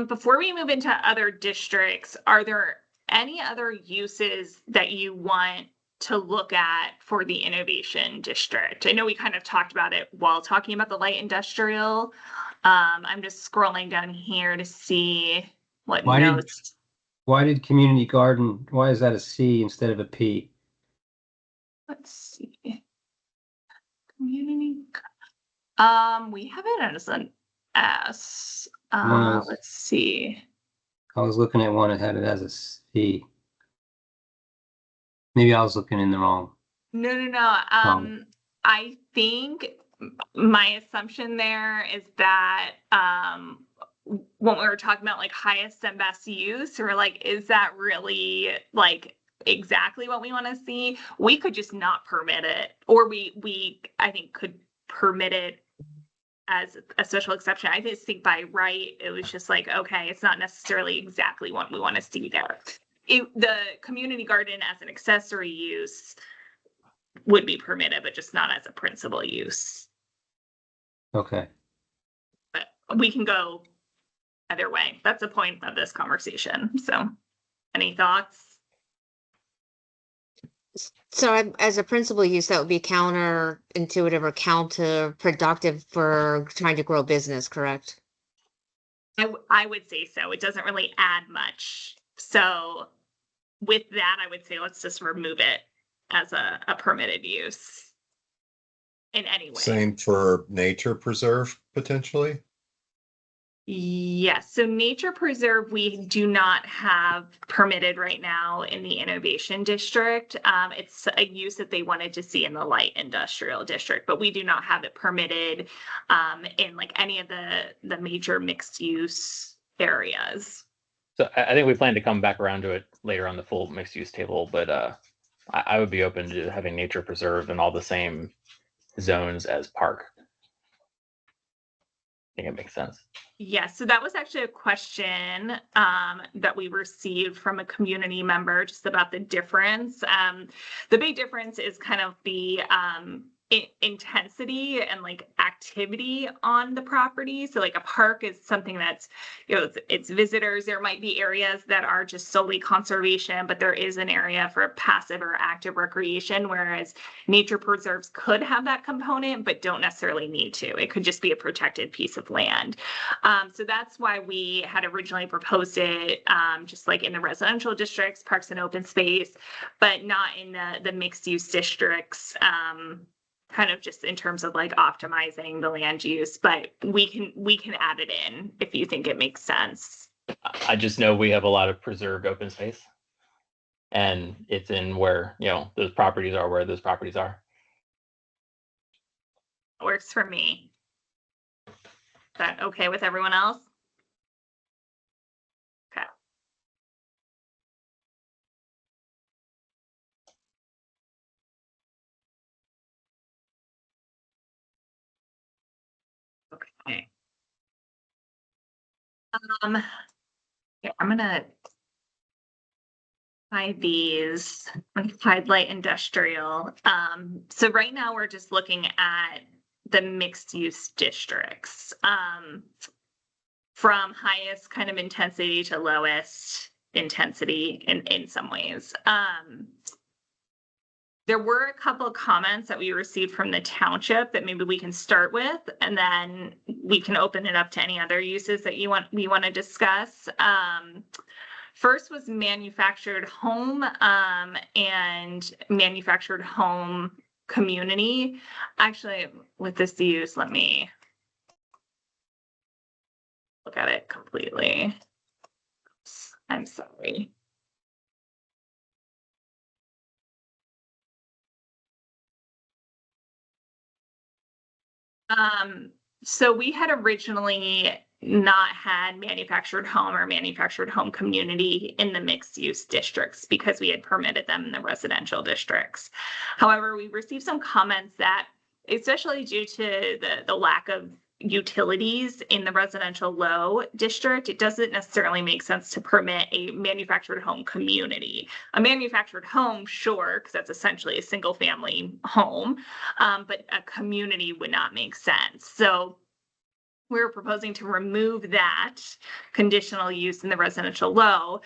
Before we move into other districts, are there any other uses that you want to look at for the innovation district? I know we kind of talked about it while talking about the light industrial. I'm just scrolling down here to see what notes. Why did community garden, why is that a C instead of a P? Let's see. Community. We have it as an S. Let's see. I was looking at one that had it as a C. Maybe I was looking in the wrong. No. I think my assumption there is that when we were talking about like highest and best use, or like, is that really like exactly what we want to see? We could just not permit it, or we I think could permit it as a special exception. I just think by right, it was just like, okay, it's not necessarily exactly what we want to see there. The community garden as an accessory use would be permitted, but just not as a principal use. Okay. But we can go either way. That's the point of this conversation. So any thoughts? So as a principal use, that would be counterintuitive or counterproductive for trying to grow business, correct? I would say so. It doesn't really add much. So with that, I would say let's just remove it as a permitted use in any way. Same for nature preserve, potentially? Yes. So nature preserve, we do not have permitted right now in the innovation district. It's a use that they wanted to see in the light industrial district, but we do not have it permitted in like any of the major mixed use areas. So I think we plan to come back around to it later on the full mixed use table, but I would be open to having nature preserve in all the same zones as park. think it makes sense. Yes, so that was actually a question that we received from a community member just about the difference. The big difference is kind of the intensity and like activity on the property. So like a park is something that's, it's visitors. There might be areas that are just solely conservation, but there is an area for passive or active recreation, whereas nature preserves could have that component, but don't necessarily need to. It could just be a protected piece of land. So that's why we had originally proposed it, just like in the residential districts, parks and open space, but not in the mixed use districts, kind of just in terms of like optimizing the land use, but we can add it in if you think it makes sense. I just know we have a lot of preserved open space, and it's in where, those properties are where those properties are. Works for me. Is that okay with everyone else? Okay. Okay. Yeah, I'm gonna hide these. I'm gonna hide light industrial. So right now we're just looking at the mixed use districts, from highest kind of intensity to lowest intensity in some ways. There were a couple of comments that we received from the township that maybe we can start with, and then we can open it up to any other uses that we want to discuss. First was manufactured home, and manufactured home community. Actually, with this use, let me look at it completely. Oops, I'm sorry. So we had originally not had manufactured home or manufactured home community in the mixed use districts because we had permitted them in the residential districts. However, we received some comments that, especially due to the lack of utilities in the residential low district, it doesn't necessarily make sense to permit a manufactured home community. A manufactured home, sure, because that's essentially a single family home, but a community would not make sense. So we're proposing to remove that conditional use in the residential low,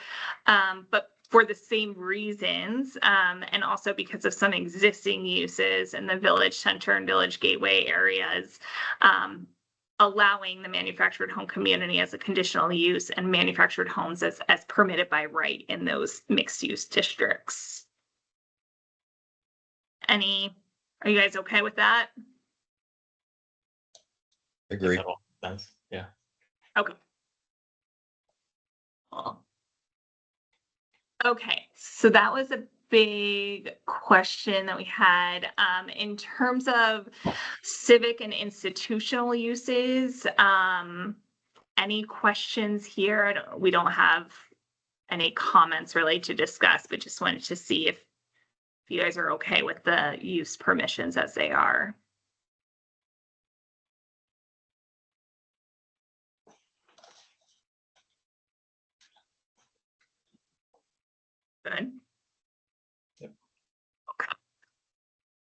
but for the same reasons, and also because of some existing uses in the village center and village gateway areas, allowing the manufactured home community as a conditional use and manufactured homes as permitted by right in those mixed use districts. Are you guys okay with that? Agree. That all makes sense. Yeah. Okay. Cool. Okay, so that was a big question that we had. In terms of civic and institutional uses, any questions here? We don't have any comments really to discuss, but just wanted to see if you guys are okay with the use permissions as they are. Good. Yep.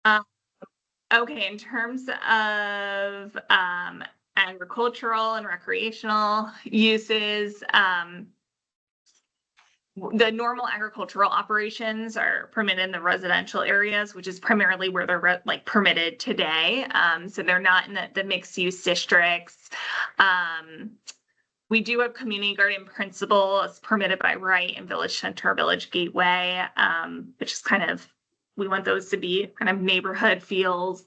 Okay. Okay, in terms of agricultural and recreational uses, the normal agricultural operations are permitted in the residential areas, which is primarily where they're permitted today. So they're not in the mixed use districts. We do have community garden principle as permitted by right in village center, village gateway, which is kind of, we want those to be kind of neighborhood feels.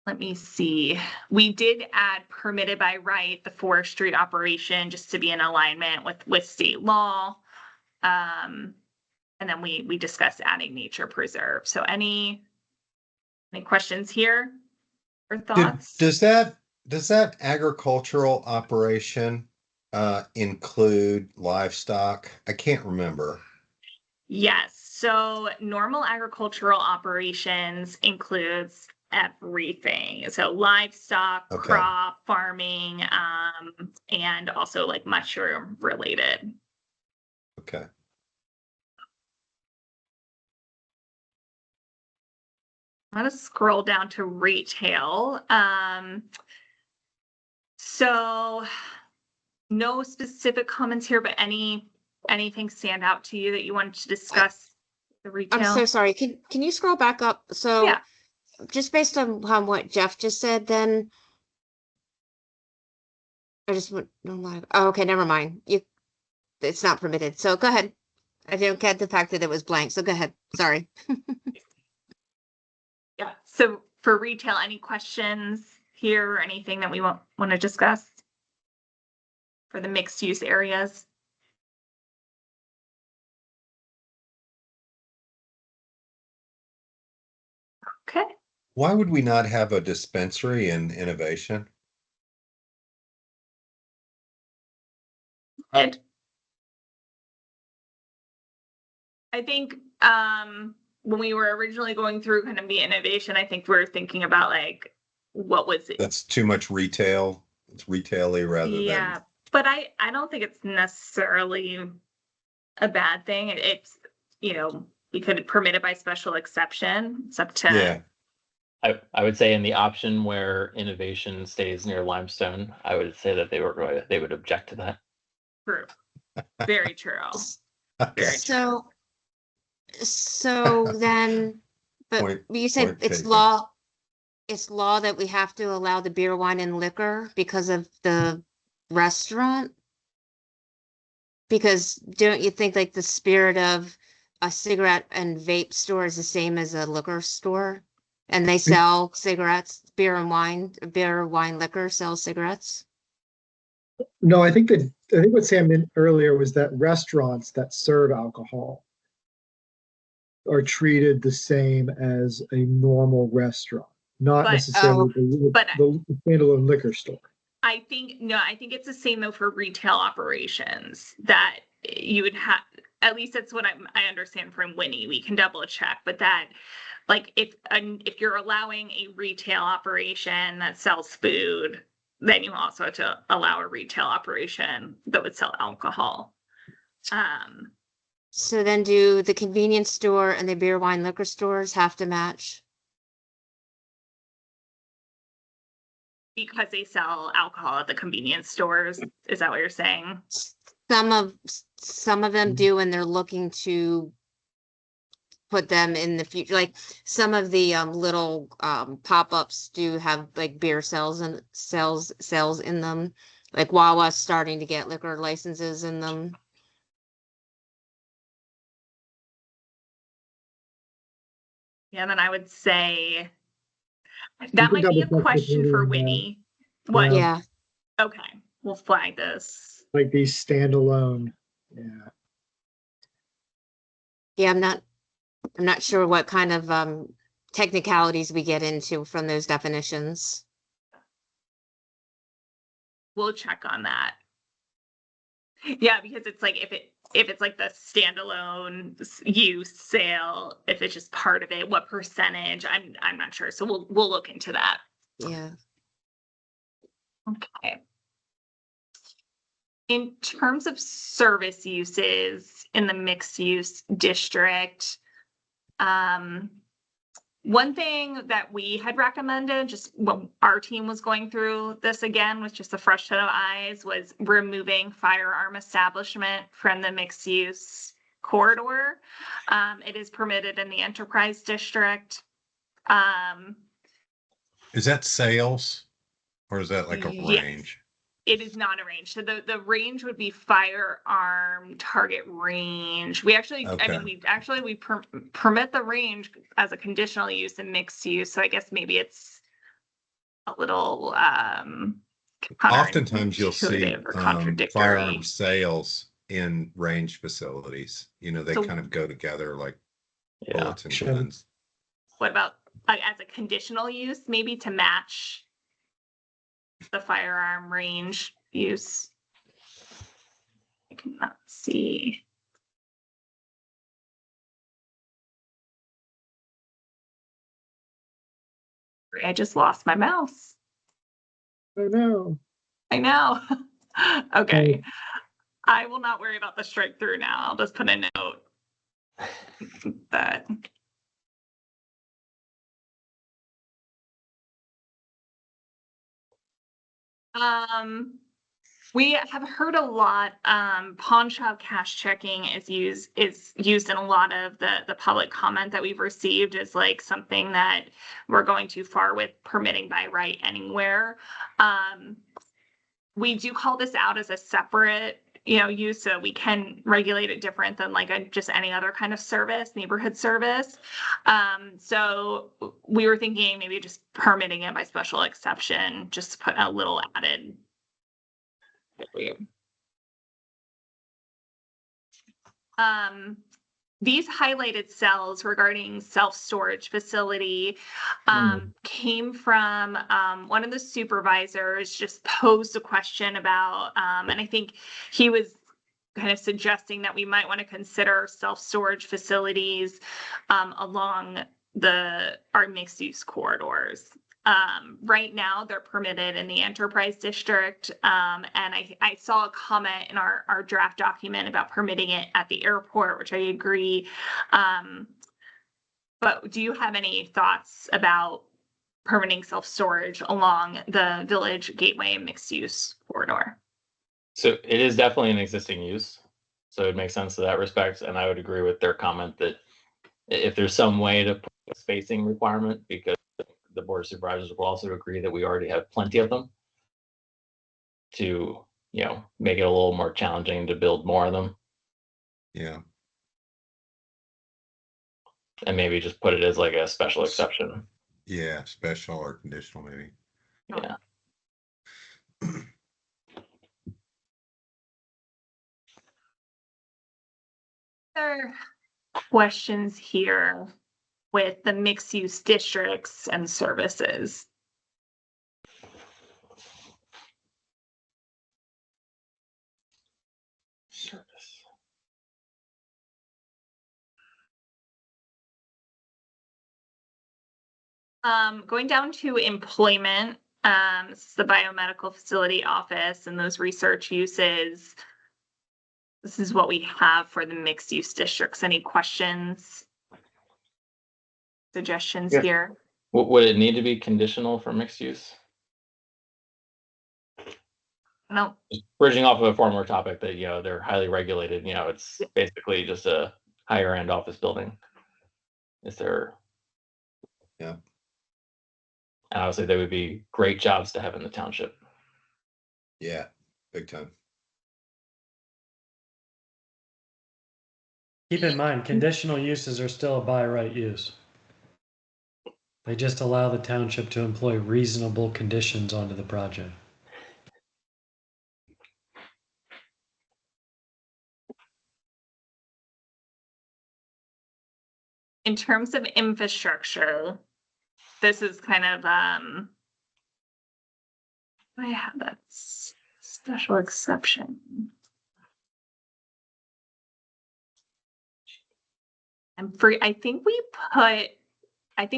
Let me see. We did add permitted by right, the forestry operation, just to be in alignment with state law. And then we discussed adding nature preserve. So any questions here or thoughts? Does that agricultural operation include livestock? I can't remember. Yes. So normal agricultural operations includes everything. So livestock, Okay. crop, farming, and also like mushroom related. Okay. I'm gonna scroll down to retail. So no specific comments here, but anything stand out to you that you wanted to discuss the retail? I'm so sorry. Can you scroll back up? So Yeah. just based on what Jeff just said, then I just went no live. Oh, okay, never mind. It's not permitted. So go ahead. I didn't get the fact that it was blank. So go ahead. Sorry. Yeah. So for retail, any questions here or anything that we want to discuss for the mixed use areas? Okay. Why would we not have a dispensary in innovation? And I think when we were originally going through kind of the innovation, I think we were thinking about like what was it? That's too much retail. It's retail-y rather Yeah, but I don't think it's necessarily a bad thing. It's, you know, we could permit it by special exception. It's up to Yeah. I would say in the option where innovation stays near Limestone, I would say that they would object to that. True. Very true. Okay. Very So then, but Point- you said point it's taken. law. It's law that we have to allow the beer, wine, and liquor because of the restaurant. Because don't you think like the spirit of a cigarette and vape store is the same as a liquor store? And they sell cigarettes, beer, wine, liquor, sell cigarettes. No, I think what Sam meant earlier was that restaurants that serve alcohol are treated the same as a normal restaurant, not But- necessarily but- the standalone liquor store. I think it's the same though for retail operations that you would have, at least that's what I understand from Winnie. We can double check, but that like if you're allowing a retail operation that sells food, then you also have to allow a retail operation that would sell alcohol. So then do the convenience store and the beer, wine, liquor stores have to match? Because they sell alcohol at the convenience stores. Is that what you're saying? Some of them do, and they're looking to put them in the future. Like some of the little pop-ups do have like beer sales in them. Like Wawa's starting to get liquor licenses in them. Yeah, then I would say You that can might be a double check with question for Winnie on that. Winnie. What? Yeah. Yeah. Okay, we'll flag this. Like these standalone. Yeah. Yeah, I'm not sure what kind of technicalities we get into from those definitions. We'll check on that. Yeah, because it's like if it's like the standalone use sale, if it's just part of it, what percentage? I'm not sure. So we'll look into that. Yeah. Okay. In terms of service uses in the mixed use district, one thing that we had recommended, just when our team was going through this again with just a fresh set of eyes, was removing firearm establishment from the mixed use corridor. It is permitted in the enterprise district. Is that sales or is that like a Yes. range? It is not a range. So the range would be firearm target range. We actually, I mean, Okay. we permit the range as a conditional use and mixed use. So I guess maybe it's a little Oftentimes you'll see counterintuitive or contradictory. firearm sales in range facilities. You know, they So- kind of go together like Yeah. bullets and Sure. guns. What about as a conditional use, maybe to match the firearm range use? I cannot see. Sorry, I just lost my mouse. Oh no. I know. Okay. I will not worry about the strike through now. I'll just put a note that. We have heard a lot, pawn shop cash checking is used in a lot of the public comment that we've received as like something that we're going too far with permitting by right anywhere. We do call this out as a separate, use, so we can regulate it different than like just any other kind of service, neighborhood service. So we were thinking maybe just permitting it by special exception, just to put a little added. These highlighted cells regarding self-storage facility came from one of the supervisors just posed a question about, and I think he was kind of suggesting that we might want to consider self-storage facilities along our mixed-use corridors. Right now, they're permitted in the enterprise district, and I saw a comment in our draft document about permitting it at the airport, which I agree. But do you have any thoughts about permitting self-storage along the Village Gateway mixed-use corridor? So it is definitely an existing use, so it makes sense in that respect. And I would agree with their comment that if there's some way to put a spacing requirement, because the board of supervisors will also agree that we already have plenty of them, to make it a little more challenging to build more of them. Yeah. And maybe just put it as like a special exception. Yeah, special or conditional maybe. Yeah. Other questions here with the mixed use districts and services? Service. Going down to employment, this is the biomedical facility office and those research uses. This is what we have for the mixed use districts. Any questions? Suggestions here? Would it need to be conditional for mixed use? No. Bridging off of a former topic that, they're highly regulated, it's basically just a higher end office building. Is there? Yeah. And obviously they would be great jobs to have in the township. Yeah, big time. Keep in mind, conditional uses are still a by right use. They just allow the township to employ reasonable conditions onto the project. In terms of infrastructure, this is kind of, I have that special exception. And I think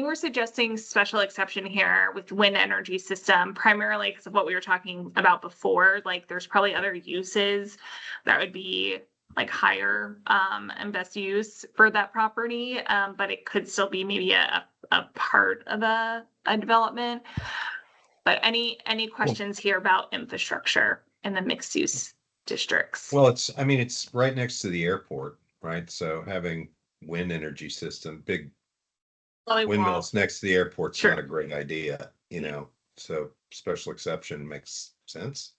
we're suggesting special exception here with wind energy system, primarily because of what we were talking about before. Like there's probably other uses that would be like higher and best use for that property, but it could still be maybe a part of a development. But any questions here about infrastructure in the mixed use districts? Well, it's right next to the airport, right? So having wind energy system, big windmills next to the airport's not a great idea, so special exception makes sense.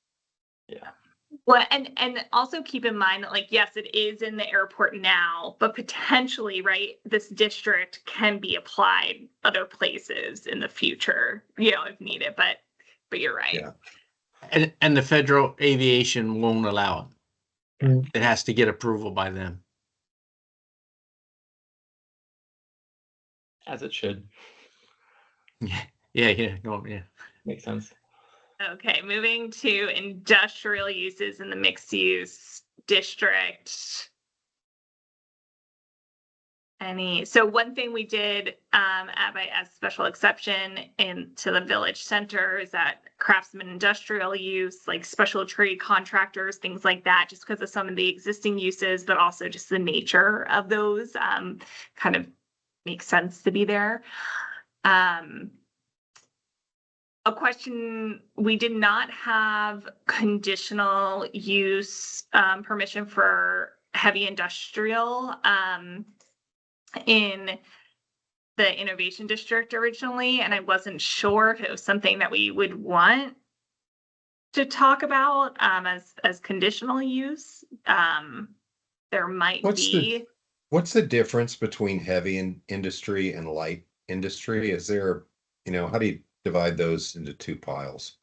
Yeah. Well, and also keep in mind that, like, yes, it is in the airport now, but potentially, right, this district can be applied other places in the future, if needed. But you're right. Yeah. And the federal aviation won't allow it. It has to get approval by them. As it should. Yeah. Makes sense. Okay, moving to industrial uses in the mixed use district. So one thing we did add by as special exception into the village center is that craftsman industrial use, like special trade contractors, things like that, just because of some of the existing uses, but also just the nature of those kind of makes sense to be there. A question, we did not have conditional use permission for heavy industrial in the innovation district originally, and I wasn't sure if it was something that we would want to talk about as conditional use. There might be. What's the difference between heavy industry and light industry? Is there, how do you divide those into two piles?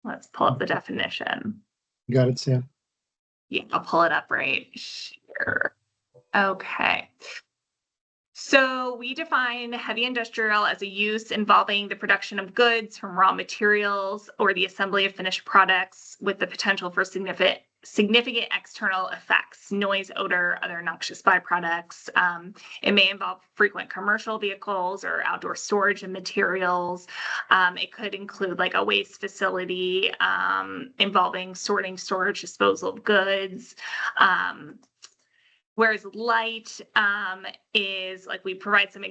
Let's pull up the definition. You got it, Sam? Yeah, I'll pull it up right here. Okay. So we define heavy industrial as a use involving the production of goods from raw materials or the assembly of finished products with the potential for significant external effects, noise, odor, other noxious byproducts. It may involve frequent commercial vehicles or outdoor storage of materials. It could include like a waste facility involving sorting, storage, disposal of goods. Whereas light is like we provide some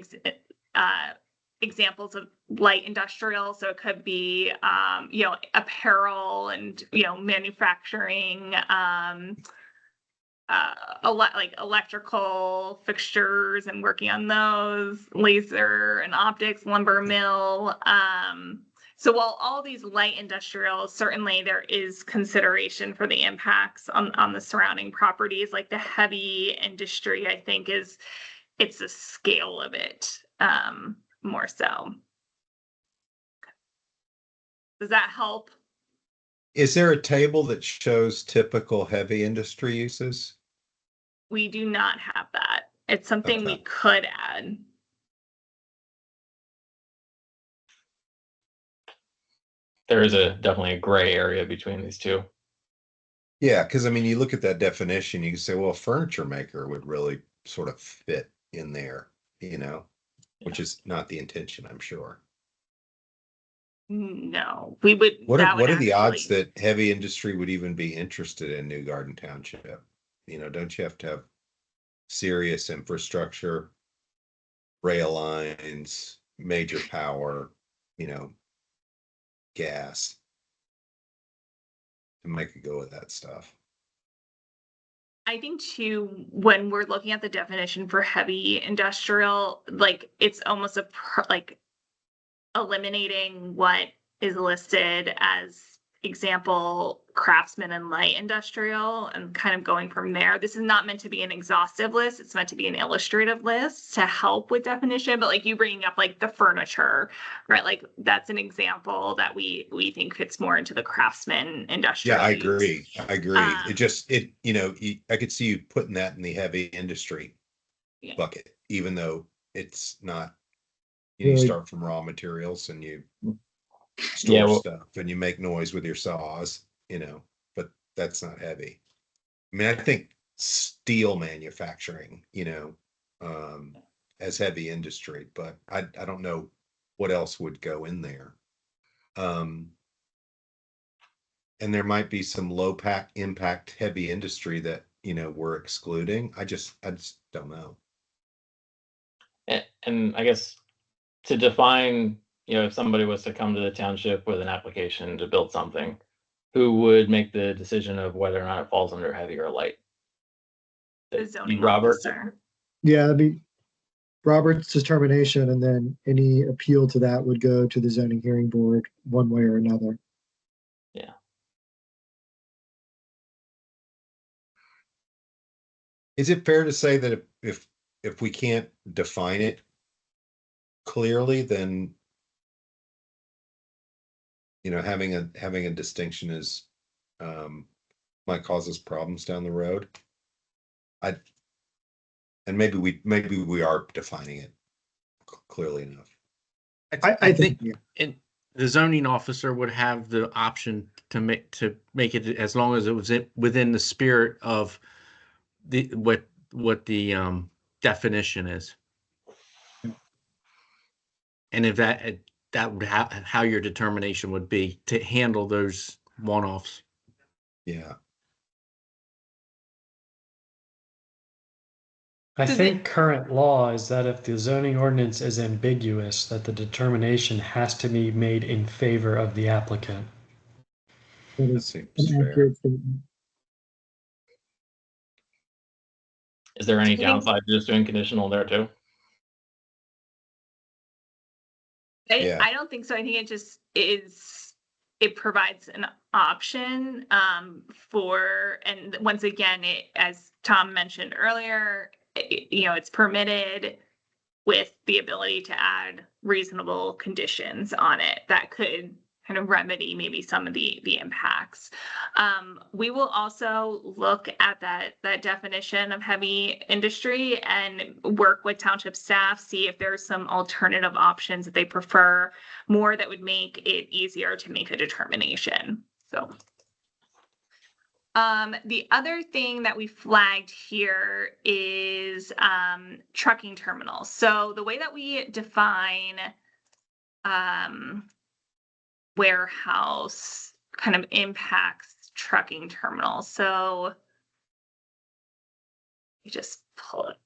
examples of light industrial. So it could be, apparel and, manufacturing, like electrical fixtures and working on those, laser and optics, lumber mill. So while all these light industrials, certainly there is consideration for the impacts on the surrounding properties, like the heavy industry, I think it's the scale of it more so. Does that help? Is there a table that shows typical heavy industry uses? We do not have that. It's something we could add. There is definitely a gray area between these two. Yeah, because you look at that definition, you can say, well, a furniture maker would really sort of fit in there, which is not the intention, I'm sure. No, we would. What are the odds that heavy industry would even be interested in New Garden Township? Don't you have to have serious infrastructure, rail lines, major power, gas to make a go of that stuff? I think too, when we're looking at the definition for heavy industrial, like it's almost like eliminating what is listed as example craftsman and light industrial and kind of going from there. This is not meant to be an exhaustive list. It's meant to be an illustrative list to help with definition. But like you bringing up like the furniture, right? Like that's an example that we think fits more into the craftsman industrial. Yeah, I agree. I could see you putting that in the heavy industry bucket, even though it's not, you start from raw materials and you store stuff and you make noise with your saws, but that's not heavy. I think steel manufacturing, as heavy industry, but I don't know what else would go in there. And there might be some low impact heavy industry that, we're excluding. I just don't know. And I guess to define, if somebody was to come to the township with an application to build something, who would make the decision of whether or not it falls under heavy or light? The zoning Robert? Officer. Yeah, that'd be Robert's determination, and then any appeal to that would go to the zoning hearing board one way or another. Yeah. Is it fair to say that if we can't define it clearly, then having a distinction is might cause us problems down the road? And maybe we are defining it clearly enough. I think the zoning officer would have the option to make it, as long as it was within the spirit of what the definition is. And if that would how your determination would be to handle those one-offs. Yeah. I Does think current law is that if the zoning ordinance is ambiguous, that the determination has to be made in favor of the applicant. That That is seems an fair. accurate statement. Is there any Do you think- downside to just doing conditional there too? Yeah. I don't think so. I think it just is, it provides an option for, and once again, as Tom mentioned earlier, it's permitted with the ability to add reasonable conditions on it that could kind of remedy maybe some of the impacts. We will also look at that definition of heavy industry and work with township staff, see if there's some alternative options that they prefer more that would make it easier to make a determination. So. The other thing that we flagged here is trucking terminals. So the way that we define warehouse kind of impacts trucking terminals. So you just pull it.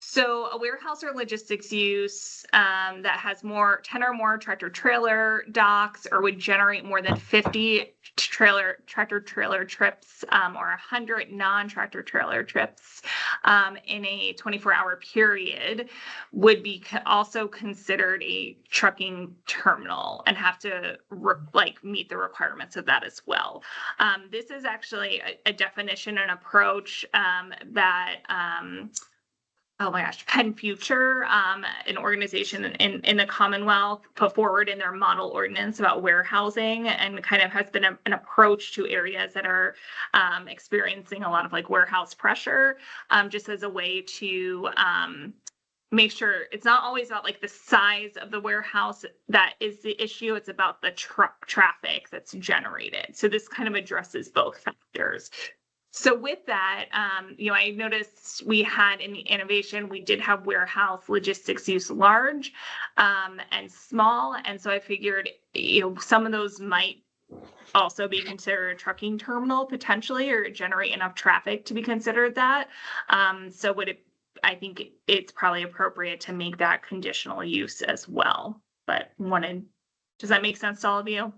So a warehouse or logistics use that has 10 or more tractor trailer docks or would generate more than 50 tractor trailer trips or 100 non-tractor trailer trips in a 24-hour period would be also considered a trucking terminal and have to meet the requirements of that as well. This is actually a definition and approach that oh my gosh, Penn Future, an organization in the Commonwealth, put forward in their model ordinance about warehousing, and kind of has been an approach to areas that are experiencing a lot of warehouse pressure, just as a way to make sure it's not always about the size of the warehouse that is the issue. It's about the traffic that's generated. So this kind of addresses both factors. So with that, I noticed we had in the innovation, we did have warehouse logistics use large and small. And so I figured, some of those might also be considered a trucking terminal potentially, or generate enough traffic to be considered that. So I think it's probably appropriate to make that conditional use as well. But does that make sense to all of you?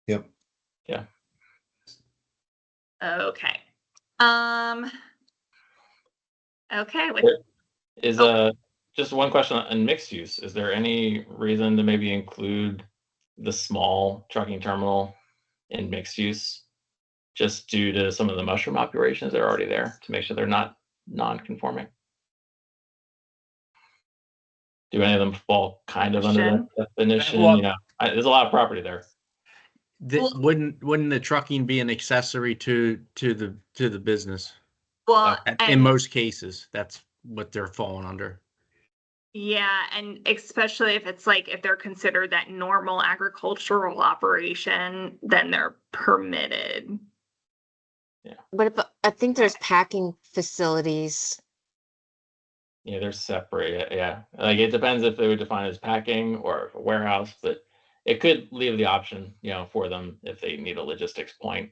Yep. Yeah. Okay. Okay. Is just one question on mixed use. Is there any reason to maybe include the small trucking terminal in mixed use, just due to some of the mushroom operations that are already there, to make sure they're not non-conforming? Do any of them fall kind of under that definition? Well, There's a lot of property there. Wouldn't the trucking be an accessory to the business? Well, In most cases, that's what they're falling under. Yeah, and especially if it's if they're considered that normal agricultural operation, then they're permitted. Yeah. But I think there's packing facilities. Yeah, they're separate. Yeah. It depends if they would define as packing or a warehouse, but it could leave the option, for them if they need a logistics point.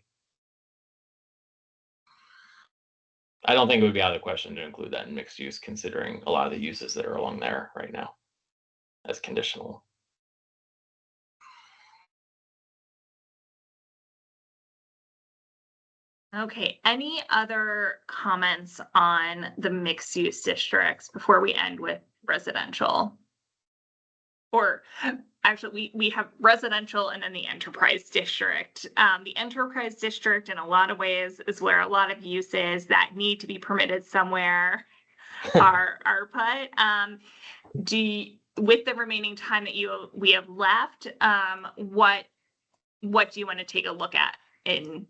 I don't think it would be out of the question to include that in mixed use, considering a lot of the uses that are along there right now as conditional. Okay, any other comments on the mixed use districts before we end with residential? Or actually, we have residential and then the enterprise district. The enterprise district, in a lot of ways, is where a lot of uses that need to be permitted somewhere are put. With the remaining time that we have left, what do you want to take a look at in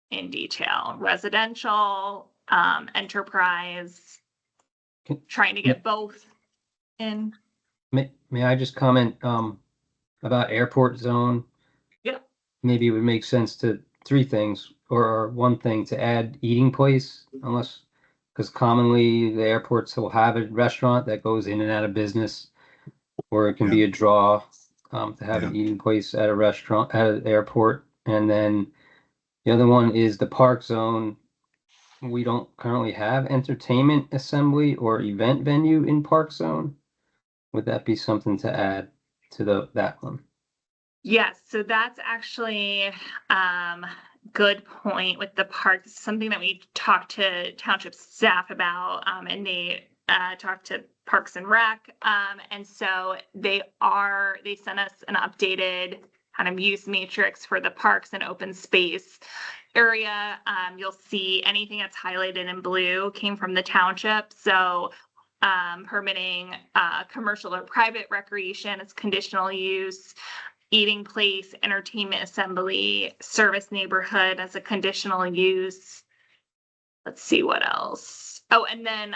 detail? Residential, enterprise, trying to get both in. May I just comment about airport zone? Yeah. Maybe it would make sense to three things, or one thing to add eating place, unless, because commonly the airports will have a restaurant that goes in and out of business, or it can be a draw to have an eating place at a restaurant, at an airport. And then the other one is the park zone. We don't currently have entertainment assembly or event venue in park zone. Would that be something to add to that one? Yes, so that's actually good point with the park. This is something that we talked to township staff about, and they talked to Parks and Rec. And so they sent us an updated kind of use matrix for the parks and open space area. You'll see anything that's highlighted in blue came from the township. So permitting commercial or private recreation as conditional use, eating place, entertainment assembly, service neighborhood as a conditional use. Let's see what else. Oh, and then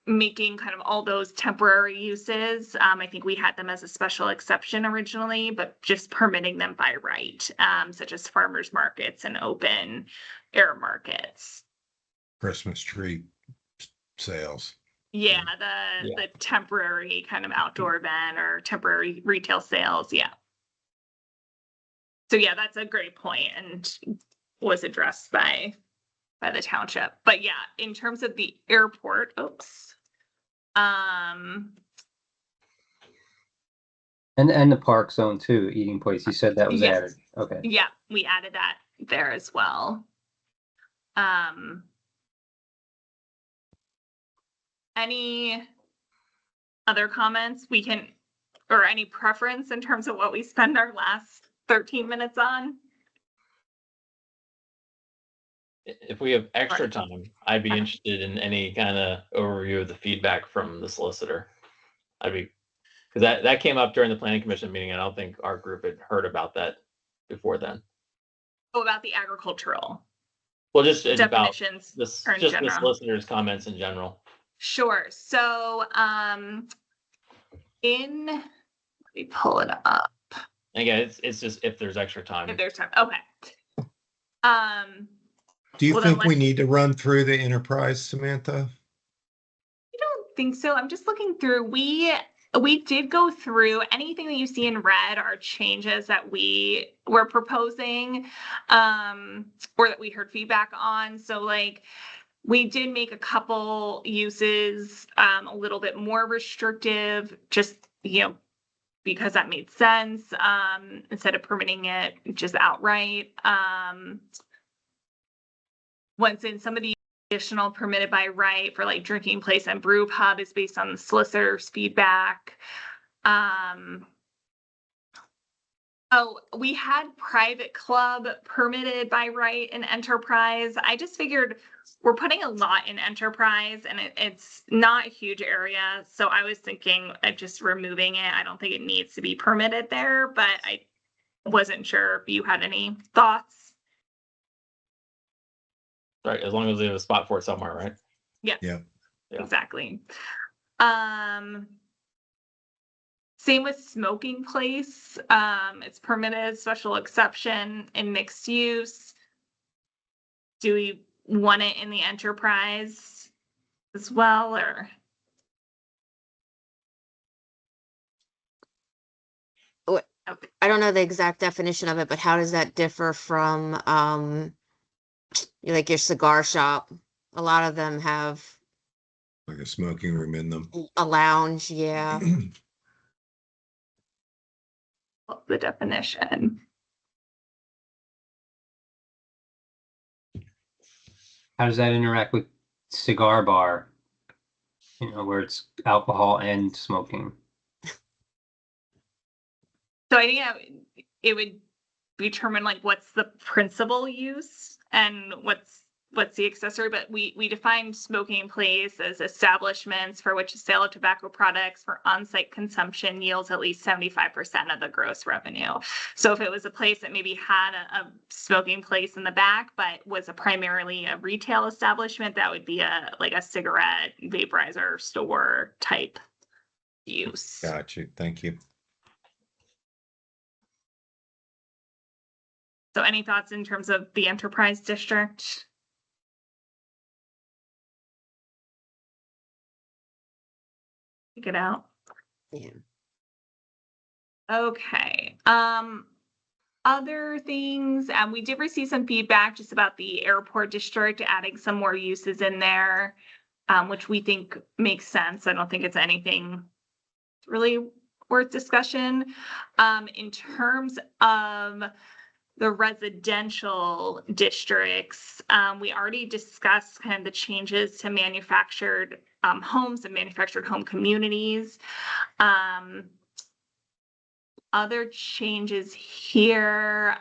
making kind of all those temporary uses. I think we had them as a special exception originally, but just permitting them by right, such as farmers markets and open air markets. Christmas tree sales. Yeah, the temporary kind of outdoor event or temporary retail sales. Yeah. So yeah, that's a great point and was addressed by the township. But yeah, in terms of the airport, And the park zone too, eating place. You said that was Yes. added. Okay. yeah, we added that there as well. Any other comments we can, or any preference in terms of what we spend our last 13 minutes on? If we have extra time, I'd be interested in any kind of overview of the feedback from the solicitor. Because that came up during the planning commission meeting, and I don't think our group had heard about that before then. Oh, about the agricultural Well, just about definitions this, or in just the general. solicitor's comments in general. Sure. So, let me pull it up. Again, it's just if there's extra time. If there's time. Okay. Do you Well, then think we let's- need to run through the enterprise, Samantha? I don't think so. I'm just looking through. We did go through anything that you see in red are changes that we were proposing, or that we heard feedback on. So like we did make a couple uses a little bit more restrictive, just because that made sense, instead of permitting it just outright. Once in, some of the additional permitted by right for like drinking place and brew pub is based on the solicitor's feedback. Oh, we had private club permitted by right in enterprise. I just figured we're putting a lot in enterprise and it's not a huge area. So I was thinking of just removing it. I don't think it needs to be permitted there, but I wasn't sure if you had any thoughts. Right, as long as they have a spot for it somewhere, right? Yeah. Yeah. Exactly. Same with smoking place. It's permitted, special exception in mixed use. Do we want it in the enterprise as well, or? I don't know the exact definition of it, but how does that differ from like your cigar shop? A lot of them have Like a smoking room in them. a lounge, yeah. The definition. How does that interact with cigar bar? Where it's alcohol and smoking. So I think it would determine like what's the principal use and what's the accessory, but we defined smoking place as establishments for which the sale of tobacco products for on-site consumption yields at least 75% of the gross revenue. So if it was a place that maybe had a smoking place in the back, but was primarily a retail establishment, that would be like a cigarette vaporizer store type use. Got you. Thank you. So any thoughts in terms of the enterprise district? Check it out. Yeah. Okay. Other things, we did receive some feedback just about the airport district, adding some more uses in there, which we think makes sense. I don't think it's anything really worth discussion. In terms of the residential districts, we already discussed kind of the changes to manufactured homes and manufactured home communities. Other changes here,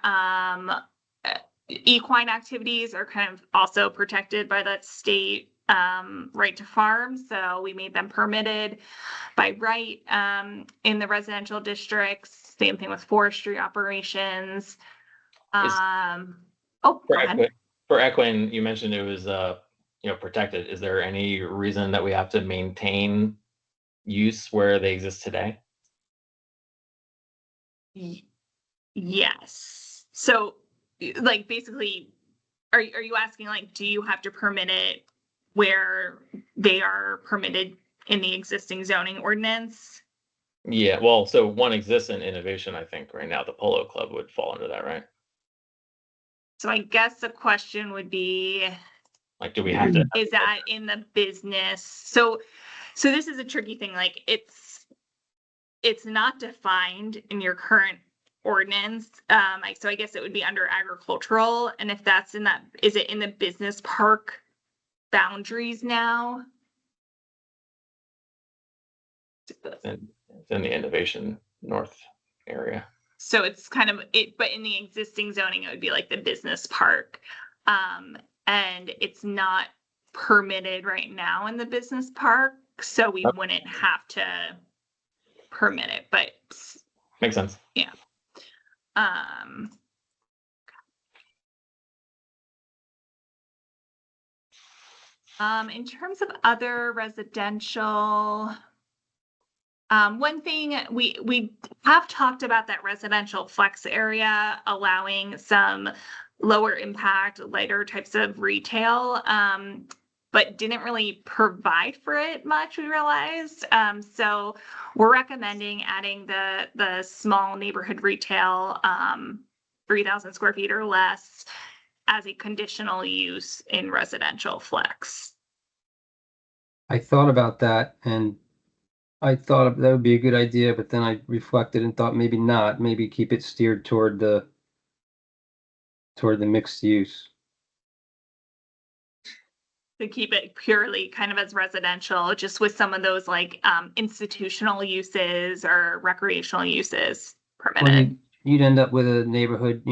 equine activities are kind of also protected by that state right to farm. So we made them permitted by right in the residential districts. Same thing with forestry operations. Go ahead. For equine, you mentioned it was protected. Is there any reason that we have to maintain use where they exist today? Yes. So, like, basically, are you asking, like, do you have to permit it where they are permitted in the existing zoning ordinance? Yeah, well, so one exists in innovation, I think right now the Polo Club would fall under that, right? So I guess the question would be, like, do we have to? Is that in the business? So this is a tricky thing. Like, it's not defined in your current ordinance. So I guess it would be under agricultural. And if that's in that, is it in the business park boundaries now? It's in the Innovation North area. So it's kind of it, but in the existing zoning, it would be like the business park. And it's not permitted right now in the business park. So we wouldn't have to permit it, but makes sense. Yeah. In terms of other residential, one thing we have talked about that residential flex area allowing some lower impact, lighter types of retail, but didn't really provide for it much, we realized. So we're recommending adding the small neighborhood retail, 3,000 square feet or less, as a conditional use in residential flex. I thought about that, and I thought that would be a good idea, but then I reflected and thought maybe not. Maybe keep it steered toward the mixed use. To keep it purely kind of as residential, just with some of those like institutional uses or recreational uses permitted. Well, you'd end up with a neighborhood,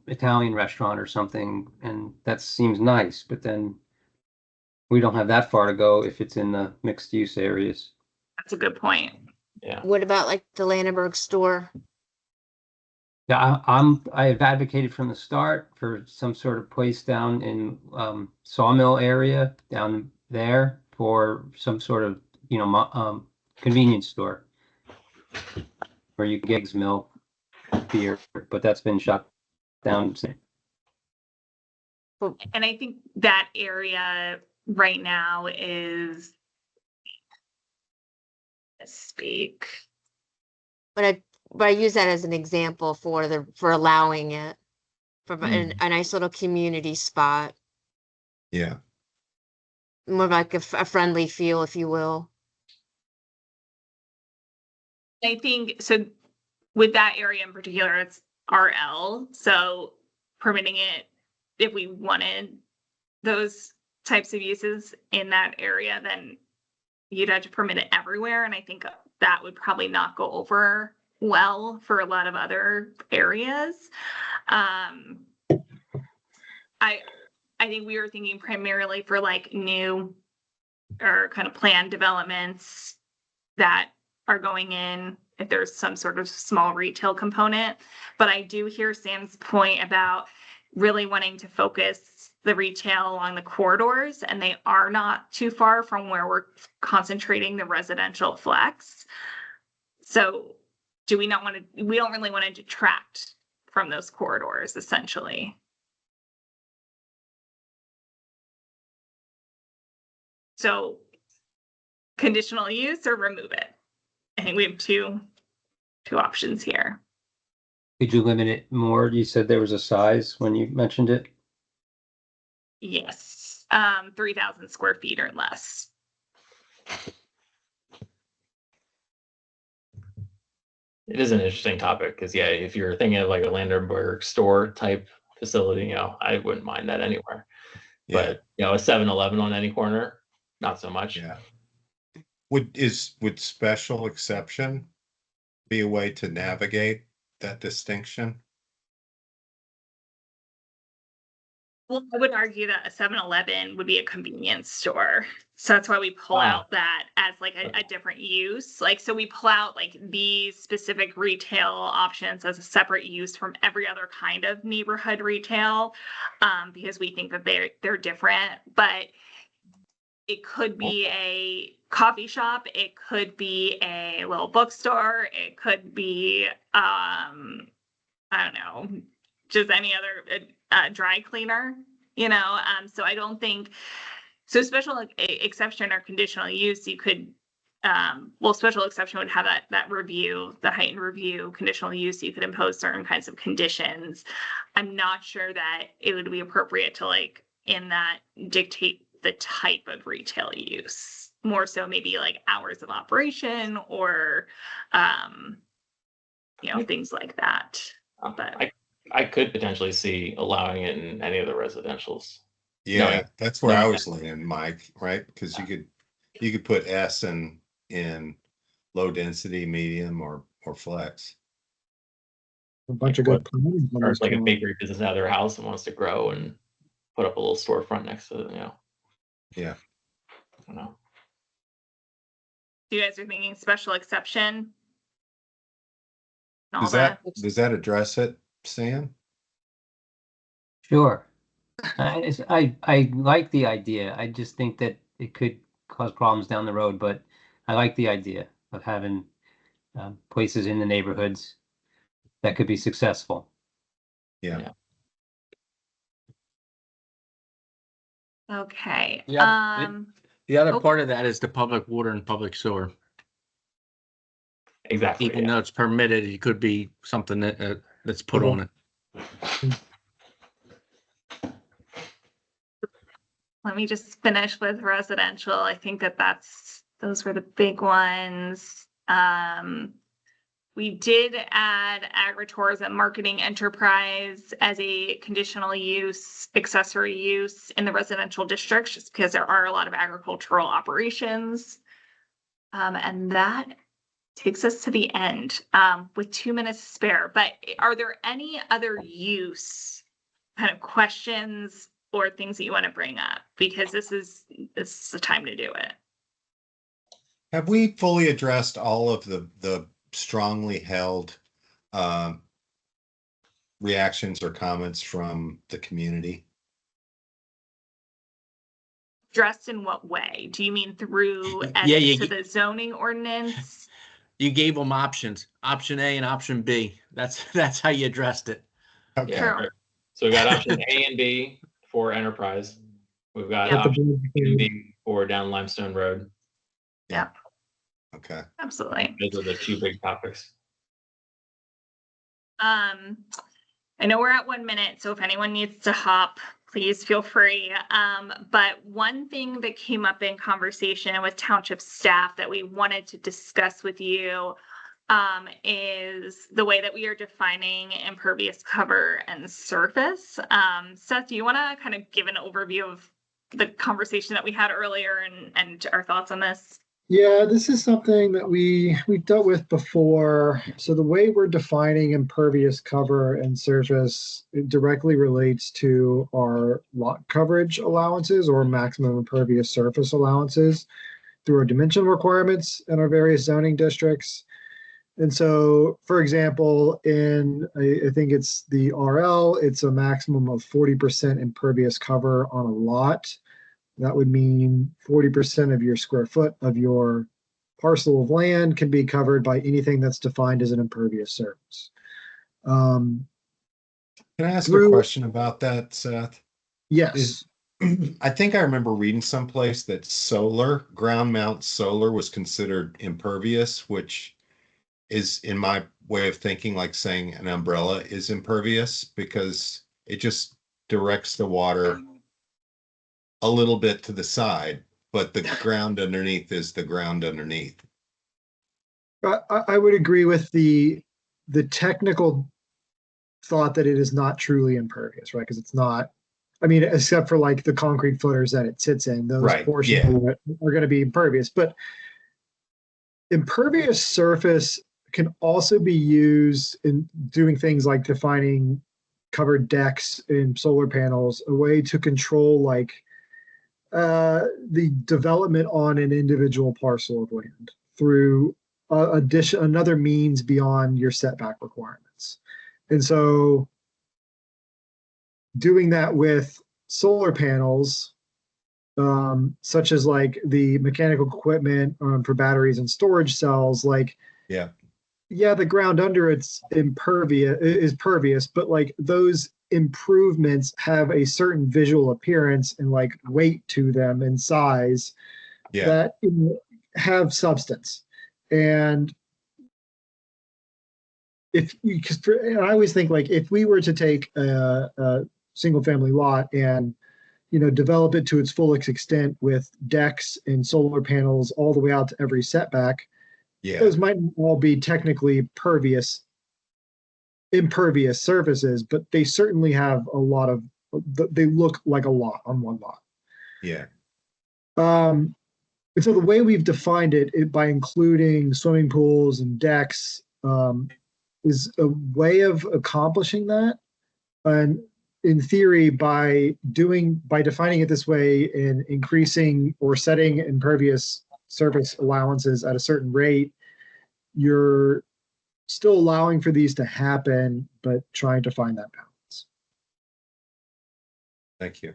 Italian restaurant or something, and that seems nice, but then we don't have that far to go if it's in the mixed use areas. That's a good point. Yeah. What about like the Landenberg store? Yeah, I have advocated from the start for some sort of place down in Sawmill area down there for some sort of convenience store where you can get eggs, milk, beer, but that's been shut down. And I think that area right now is But I use that as an example for allowing it for a nice little community spot, Yeah. more like a friendly feel, if you will. I think so with that area in particular, it's RL. So permitting it, if we wanted those types of uses in that area, then you'd have to permit it everywhere. And I think that would probably not go over well for a lot of other areas. I think we were thinking primarily for like new or kind of planned developments that are going in, if there's some sort of small retail component. But I do hear Sam's point about really wanting to focus the retail along the corridors, and they are not too far from where we're concentrating the residential flex. So do we not want to, we don't really want to detract from those corridors, essentially. So conditional use or remove it. I think we have two options here. Could you limit it more? You said there was a size when you mentioned it. Yes, 3,000 square feet or less. It is an interesting topic because, yeah, if you're thinking of like a Landenberg store type facility, you know, I wouldn't mind that anywhere. Yeah. But, you know, a 7-Eleven on any corner, not so much. Yeah. Would special exception be a way to navigate that distinction? Well, I would argue that a 7-Eleven would be a convenience store. So that's why we pull out that as like a different use. Like, so we pull out like these specific retail options as a separate use from every other kind of neighborhood retail, because we think that they're different. But it could be a coffee shop. It could be a little bookstore. It could be, I don't know, just any other dry cleaner, you know? So I don't think, so special exception or conditional use, you could, well, special exception would have that review, the heightened review. Conditional use, you could impose certain kinds of conditions. I'm not sure that it would be appropriate to like in that dictate the type of retail use, more so maybe like hours of operation or, you know, things like that. But I could potentially see allowing it in any of the residentials. Yeah, No, that's where no, I was leaning, Mike, right? Because you could put S in low density, medium, or flex. A bunch of good plans. Or it's like a bakery business out of their house and wants to grow and put up a little storefront next to it, you know. Yeah. I don't know. you guys are thinking special exception? Does that address it, Sam? Sure. I like the idea. I just think that it could cause problems down the road, but I like the idea of having places in the neighborhoods that could be successful. Yeah. Okay. Yeah. The other Oh. part of that is the public water and public sewer. Exactly. Even though it's permitted, it could be something that's put on it. Let me just finish with residential. I think those were the big ones. We did add agritourism marketing enterprise as a conditional use, accessory use in the residential districts, just because there are a lot of agricultural operations. And that takes us to the end with 2 minutes to spare. But are there any other use kind of questions or things that you want to bring up? Because this is the time to do it. Have we fully addressed all of the strongly held reactions or comments from the community? Addressed in what way? Do you mean through Yeah, edits to the zoning ordinance? You gave them options, option A and option B. That's how you addressed it. Okay. Sure. So we got option A and B for enterprise. We've got Yeah. option A and B for down Limestone Road. Yeah. Okay. Absolutely. Those are the two big topics. I know we're at 1 minute, so if anyone needs to hop, please feel free. But one thing that came up in conversation with township staff that we wanted to discuss with you is the way that we are defining impervious cover and surface. Seth, do you want to kind of give an overview of the conversation that we had earlier and our thoughts on this? Yeah, this is something that we dealt with before. So the way we're defining impervious cover and surface, it directly relates to our lot coverage allowances or maximum impervious surface allowances through our dimension requirements in our various zoning districts. And so, for example, I think it's the RL, it's a maximum of 40% impervious cover on a lot. That would mean 40% of your square foot of your parcel of land can be covered by anything that's defined as an impervious surface. Can I ask a Through- question about that, Seth? Yes. Is I think I remember reading someplace that ground mount solar was considered impervious, which is in my way of thinking like saying an umbrella is impervious because it just directs the water a little bit to the side, but the ground underneath is the ground underneath. I would agree with the technical thought that it is not truly impervious, right? Because it's not. I mean, except for like the concrete footers that it sits in, those Right, portions yeah. are going to be impervious. But impervious surface can also be used in doing things like defining covered decks in solar panels, a way to control like the development on an individual parcel of land through another means beyond your setback requirements. And so doing that with solar panels, such as like the mechanical equipment for batteries and storage cells, like, Yeah. yeah, the ground under it's pervious, but like those improvements have a certain visual appearance and like weight to them and size Yeah. that have substance. And and I always think like if we were to take a single family lot and develop it to its fullest extent with decks and solar panels all the way out to every setback, Yeah. those might all be technically impervious surfaces, but they certainly have a lot of, they look like a lot on one lot. Yeah. And so the way we've defined it by including swimming pools and decks is a way of accomplishing that. And in theory, by defining it this way and increasing or setting impervious surface allowances at a certain rate, you're still allowing for these to happen, but trying to find that balance. Thank you.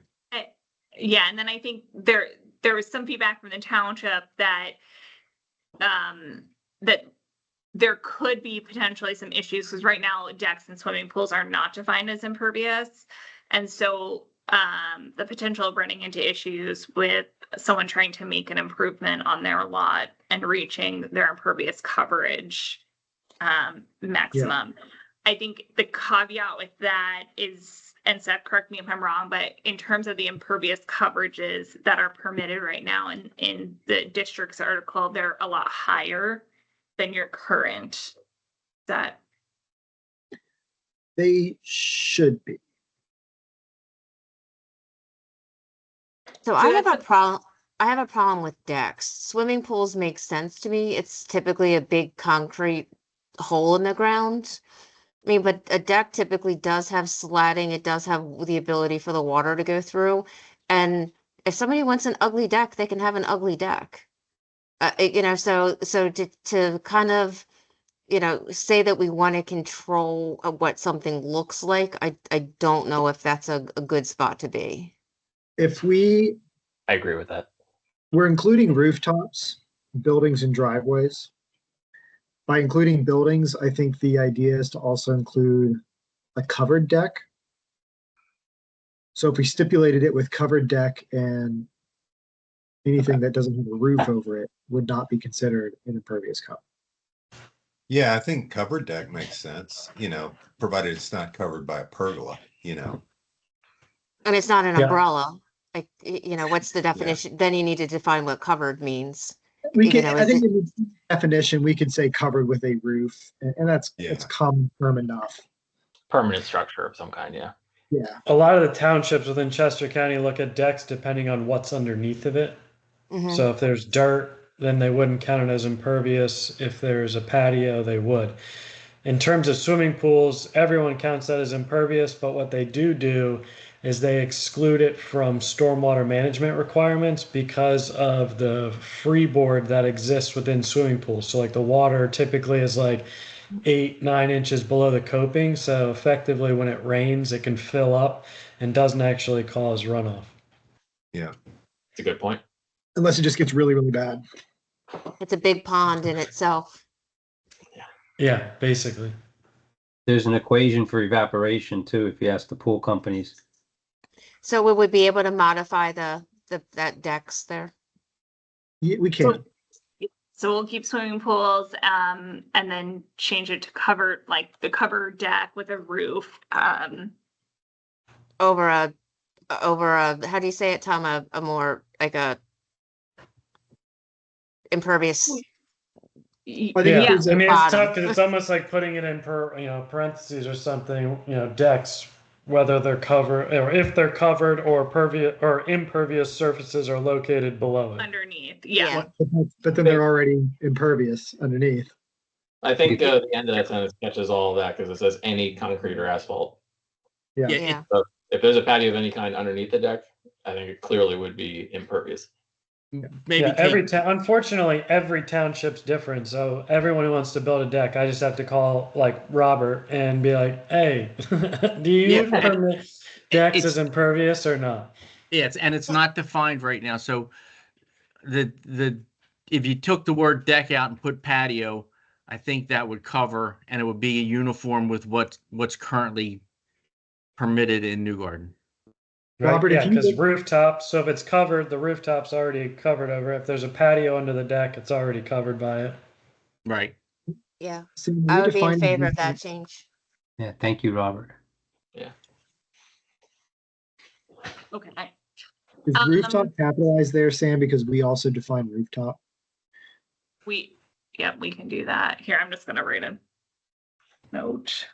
Yeah, and then I think there was some feedback from the township that that there could be potentially some issues because right now decks and swimming pools are not defined as impervious, and so the potential of running into issues with someone trying to make an improvement on their lot and reaching their impervious coverage maximum. Yeah. I think the caveat with that is, and Seth, correct me if I'm wrong, but in terms of the impervious coverages that are permitted right now in the district's article, they're a lot higher than your current set. They should be. So I have a problem. I have a problem with decks. Swimming pools make sense to me. It's typically a big concrete hole in the ground. I mean, but a deck typically does have slatting. It does have the ability for the water to go through. And if somebody wants an ugly deck, they can have an ugly deck. So to kind of, say that we want to control what something looks like, I don't know if that's a good spot to be. If I agree with that. We're including rooftops, buildings, and driveways. By including buildings, I think the idea is to also include a covered deck. So if we stipulated it with covered deck and anything that doesn't have a roof over it would not be considered an impervious cover. Yeah, I think covered deck makes sense, provided it's not covered by a pergola, And it's not an umbrella. Like, what's the definition? Then you need to define what covered means. I think in the definition, we could say covered with a roof, and it's common term enough. Permanent structure of some kind, yeah. Yeah. A lot of the townships within Chester County look at decks depending on what's underneath of it. Mm-hmm. So if there's dirt, then they wouldn't count it as impervious. If there's a patio, they would. In terms of swimming pools, everyone counts that as impervious, but what they do is they exclude it from stormwater management requirements because of the freeboard that exists within swimming pools. So like the water typically is like 8-9 inches below the coping. So effectively when it rains, it can fill up and doesn't actually cause runoff. Yeah. It's a good point. Unless it just gets really, really bad. It's a big pond in itself. Yeah, basically. There's an equation for evaporation too, if you ask the pool companies. So we would be able to modify that decks there. Yeah, we can. So we'll keep swimming pools, and then change it to cover, like the covered deck with a roof. Over a, how do you say it, Tom? A more like a impervious. I think Yeah. there's I a- mean, it's Bottom. tough because it's almost like putting it in parentheses or something, decks, whether they're covered or if they're covered or pervious or impervious surfaces are located below it. Underneath, Yeah. but then they're already impervious underneath. I think the end of that sentence catches all of that because it says any concrete or asphalt. Yeah. Yeah. So if there's a patio of any kind underneath the deck, I think it clearly would be impervious. Maybe Yeah, take, unfortunately, every township's different. So everyone who wants to build a deck, I just have to call like Robert and be like, "Hey, do you Yeah. permit decks It's- as impervious or not?" yeah, it's not defined right now. So the if you took the word deck out and put patio, I think that would cover, and it would be uniform with what's currently permitted in New Garden. Right? Robert, yeah, if you because did- rooftop. So if it's covered, the rooftop's already covered over. If there's a patio under the deck, it's already covered by it. Right. Yeah. So when I we would be in define favor of rooftop- that change. Yeah, thank you, Robert. okay. Is rooftop capitalized there, Sam? Because we also define rooftop. We can do that. Here, I'm just gonna write a note.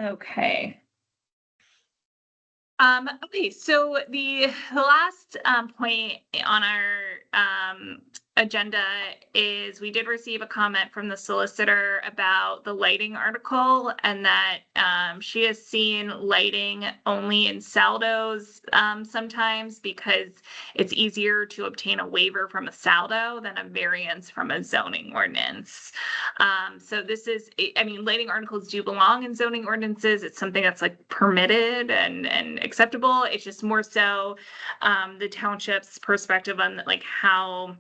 Okay. Okay, so the last point on our agenda is we did receive a comment from the solicitor about the lighting article and that she has seen lighting only in saldos sometimes because it's easier to obtain a waiver from a saldo than a variance from a zoning ordinance. So this is, I mean, lighting articles do belong in zoning ordinances. It's something that's like permitted and acceptable. It's just more so the township's perspective on like how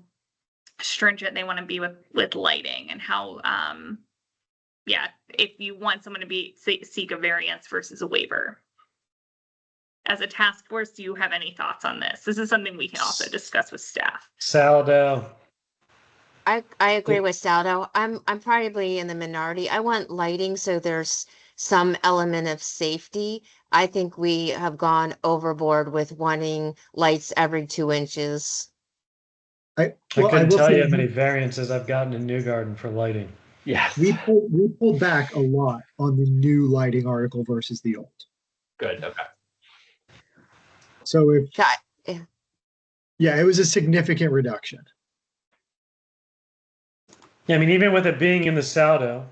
stringent they want to be with lighting and how if you want someone to seek a variance versus a waiver. As a task force, do you have any thoughts on this? This is something we can also discuss with staff. Saldo. I agree with Saldo. I'm probably in the minority. I want lighting so there's some element of safety. I think we have gone overboard with wanting lights every 2 inches. I will couldn't tell say you how many variances I've gotten in New Garden for lighting. Yes. we pulled back a lot on the new lighting article versus the old. Good. Okay. So if Yeah. yeah, it was a significant reduction. Yeah, I mean, even with it being in the Saldo,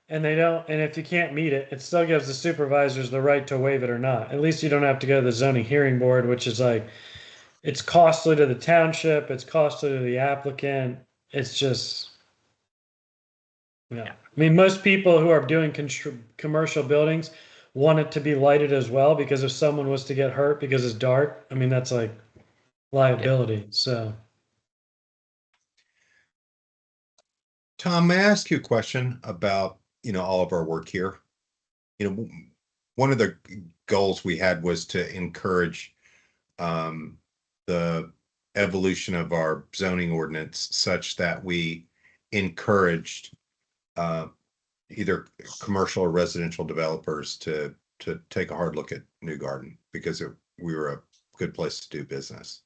and if you can't meet it, it still gives the supervisors the right to waive it or not. At least you don't have to go to the zoning hearing board, which is like, it's costly to the township, it's costly to the applicant. It's just, yeah. I mean, most people who are doing commercial buildings want it to be lighted as well, because if someone was to get hurt because it's dark, I mean, that's like liability. So. Tom, may I ask you a question about, all of our work here? One of the goals we had was to encourage the evolution of our zoning ordinance such that we encouraged either commercial or residential developers to take a hard look at New Garden because we were a good place to do business.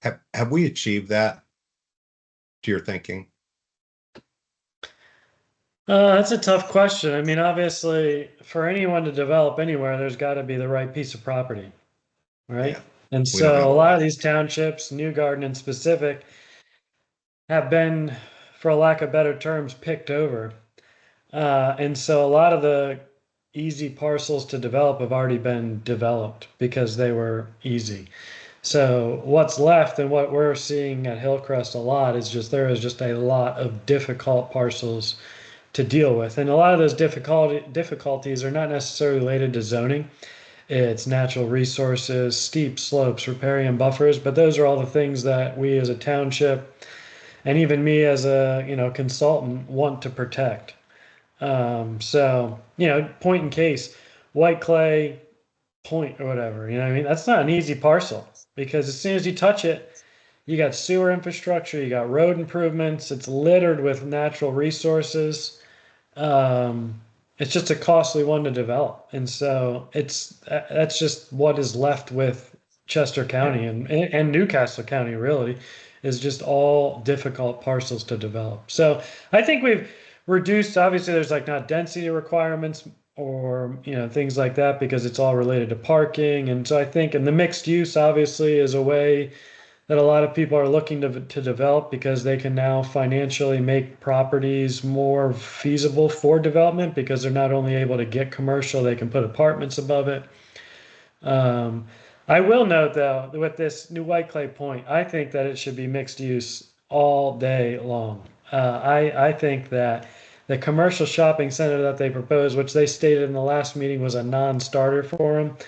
Have we achieved that, to your thinking? That's a tough question. I mean, obviously, for anyone to develop anywhere, there's got to be the right piece of property, right? Yeah. And We don't have so a a lot lot. of these townships, New Garden in specific, have been, for lack of better terms, picked over. And so a lot of the easy parcels to develop have already been developed because they were easy. So what's left and what we're seeing at Hillcrest a lot is there is just a lot of difficult parcels to deal with. And a lot of those difficulties are not necessarily related to zoning. It's natural resources, steep slopes, riparian buffers, but those are all the things that we as a township and even me as a consultant want to protect. So, point in case, White Clay Point or whatever, what I mean? That's not an easy parcel because as soon as you touch it, you got sewer infrastructure, you got road improvements, it's littered with natural resources. It's just a costly one to develop. And so that's just what is left with Chester County and Newcastle County really is just all difficult parcels to develop. So I think we've reduced, obviously there's like not density requirements or, things like that because it's all related to parking. And so I think, and the mixed use obviously is a way that a lot of people are looking to develop because they can now financially make properties more feasible for development because they're not only able to get commercial, they can put apartments above it. I will note though, with this new White Clay Point, I think that it should be mixed use all day long. I think that the commercial shopping center that they proposed, which they stated in the last meeting was a non-starter for them.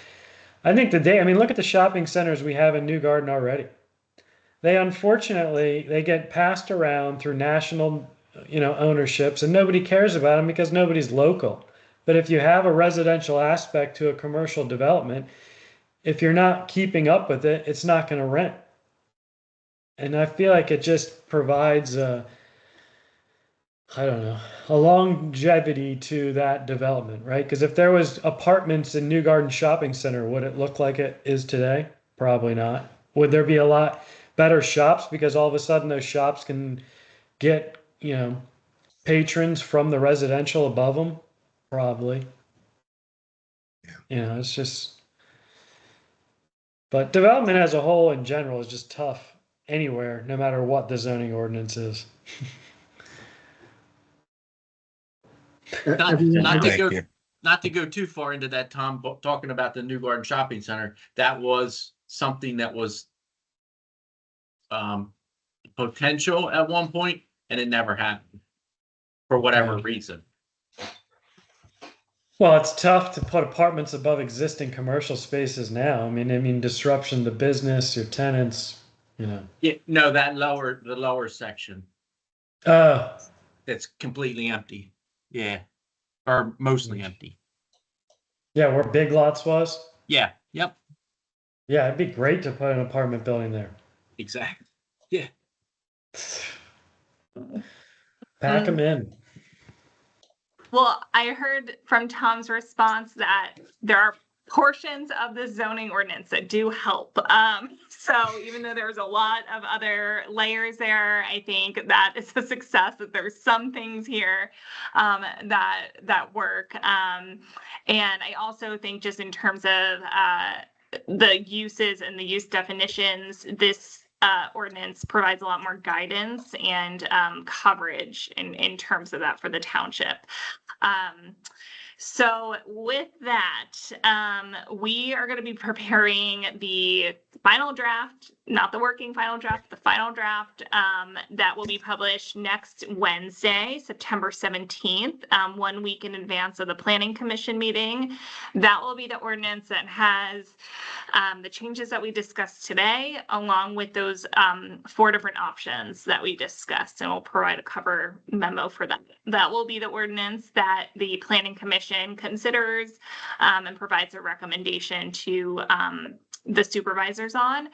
I think look at the shopping centers we have in New Garden already. They unfortunately, they get passed around through national, ownerships and nobody cares about them because nobody's local. But if you have a residential aspect to a commercial development, if you're not keeping up with it, it's not going to rent. And I feel like it just provides a longevity to that development, right? Because if there was apartments in New Garden Shopping Center, would it look like it is today? Probably not. Would there be a lot better shops because all of a sudden those shops can get, patrons from the residential above them? Probably. It's just, but development as a whole in general is just tough anywhere, no matter what the zoning ordinance is. Not Everyone- to go too far into that, Tom, but talking about the New Garden Shopping Center, that was something that was potential at one point, and it never happened for whatever reason. Well, it's tough to put apartments above existing commercial spaces now. I mean, disruption to business, your tenants, Yeah, no, the lower section Uh, that's completely empty. Yeah, or mostly empty. yeah, where Big Lots was. Yeah. Yep. Yeah, it'd be great to put an apartment building there. Exactly. Yeah. Pack them in. Well, I heard from Tom's response that there are portions of the zoning ordinance that do help. So even though there's a lot of other layers there, I think that it's a success that there's some things here that work. And I also think just in terms of the uses and the use definitions, this ordinance provides a lot more guidance and coverage in terms of that for the township. So with that, we are going to be preparing the final draft, not the working final draft, the final draft that will be published next Wednesday, September 17th, 1 week in advance of the Planning Commission meeting. That will be the ordinance that has the changes that we discussed today, along with those 4 different options that we discussed, and we'll provide a cover memo for that. That will be the ordinance that the Planning Commission considers and provides a recommendation to the supervisors on.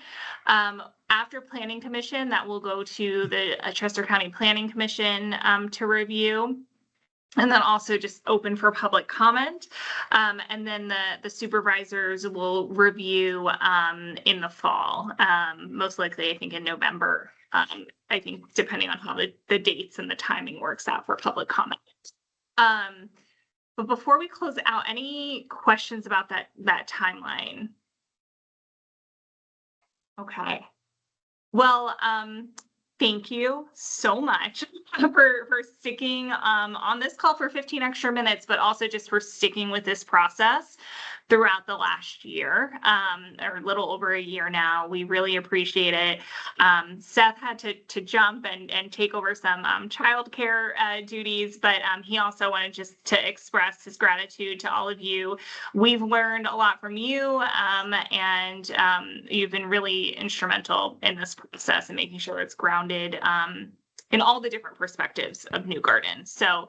After Planning Commission, that will go to the Chester County Planning Commission to review. And then also just open for public comment. And then the supervisors will review in the fall, most likely, I think, in November. I think depending on how the dates and the timing works out for public comment. But before we close out, any questions about that timeline? Okay. Well, thank you so much for sticking on this call for 15 extra minutes, but also just for sticking with this process throughout the last year, or a little over a year now. We really appreciate it. Seth had to jump and take over some childcare duties, but he also wanted just to express his gratitude to all of you. We've learned a lot from you, and you've been really instrumental in this process and making sure it's grounded in all the different perspectives of New Garden. So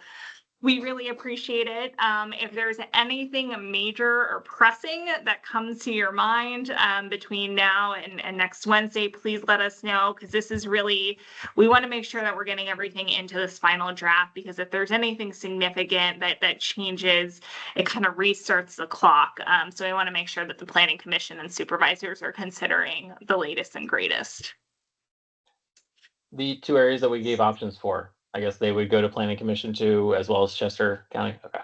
We really appreciate it. If there's anything major or pressing that comes to your mind between now and next Wednesday, please let us know, because this is really, we want to make sure that we're getting everything into this final draft, because if there's anything significant that changes, it kind of restarts the clock. So we want to make sure that the Planning Commission and supervisors are considering the latest and greatest. The two areas that we gave options for, I guess they would go to Planning Commission too, as well as Chester County. Okay.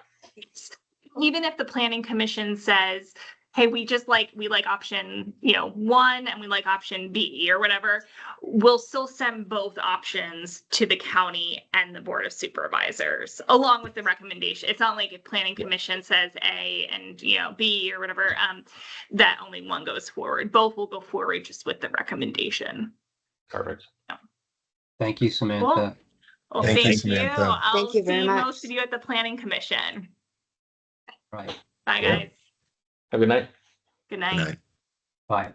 Even if the Planning Commission says, hey, we like option, 1 and we like option B or whatever, we'll still send both options to the county and the Board of Supervisors along with the recommendation. It's not like if Planning Commission says A and B or whatever, that only one goes forward. Both will go forward just with the recommendation. Perfect. Thank you, Samantha. Well, Thank you, thank you. Samantha. I'll Thank you very see much. most of you at the Planning Commission. Right. Bye, Yeah. guys. Have a good night. Good Good night. night. Bye.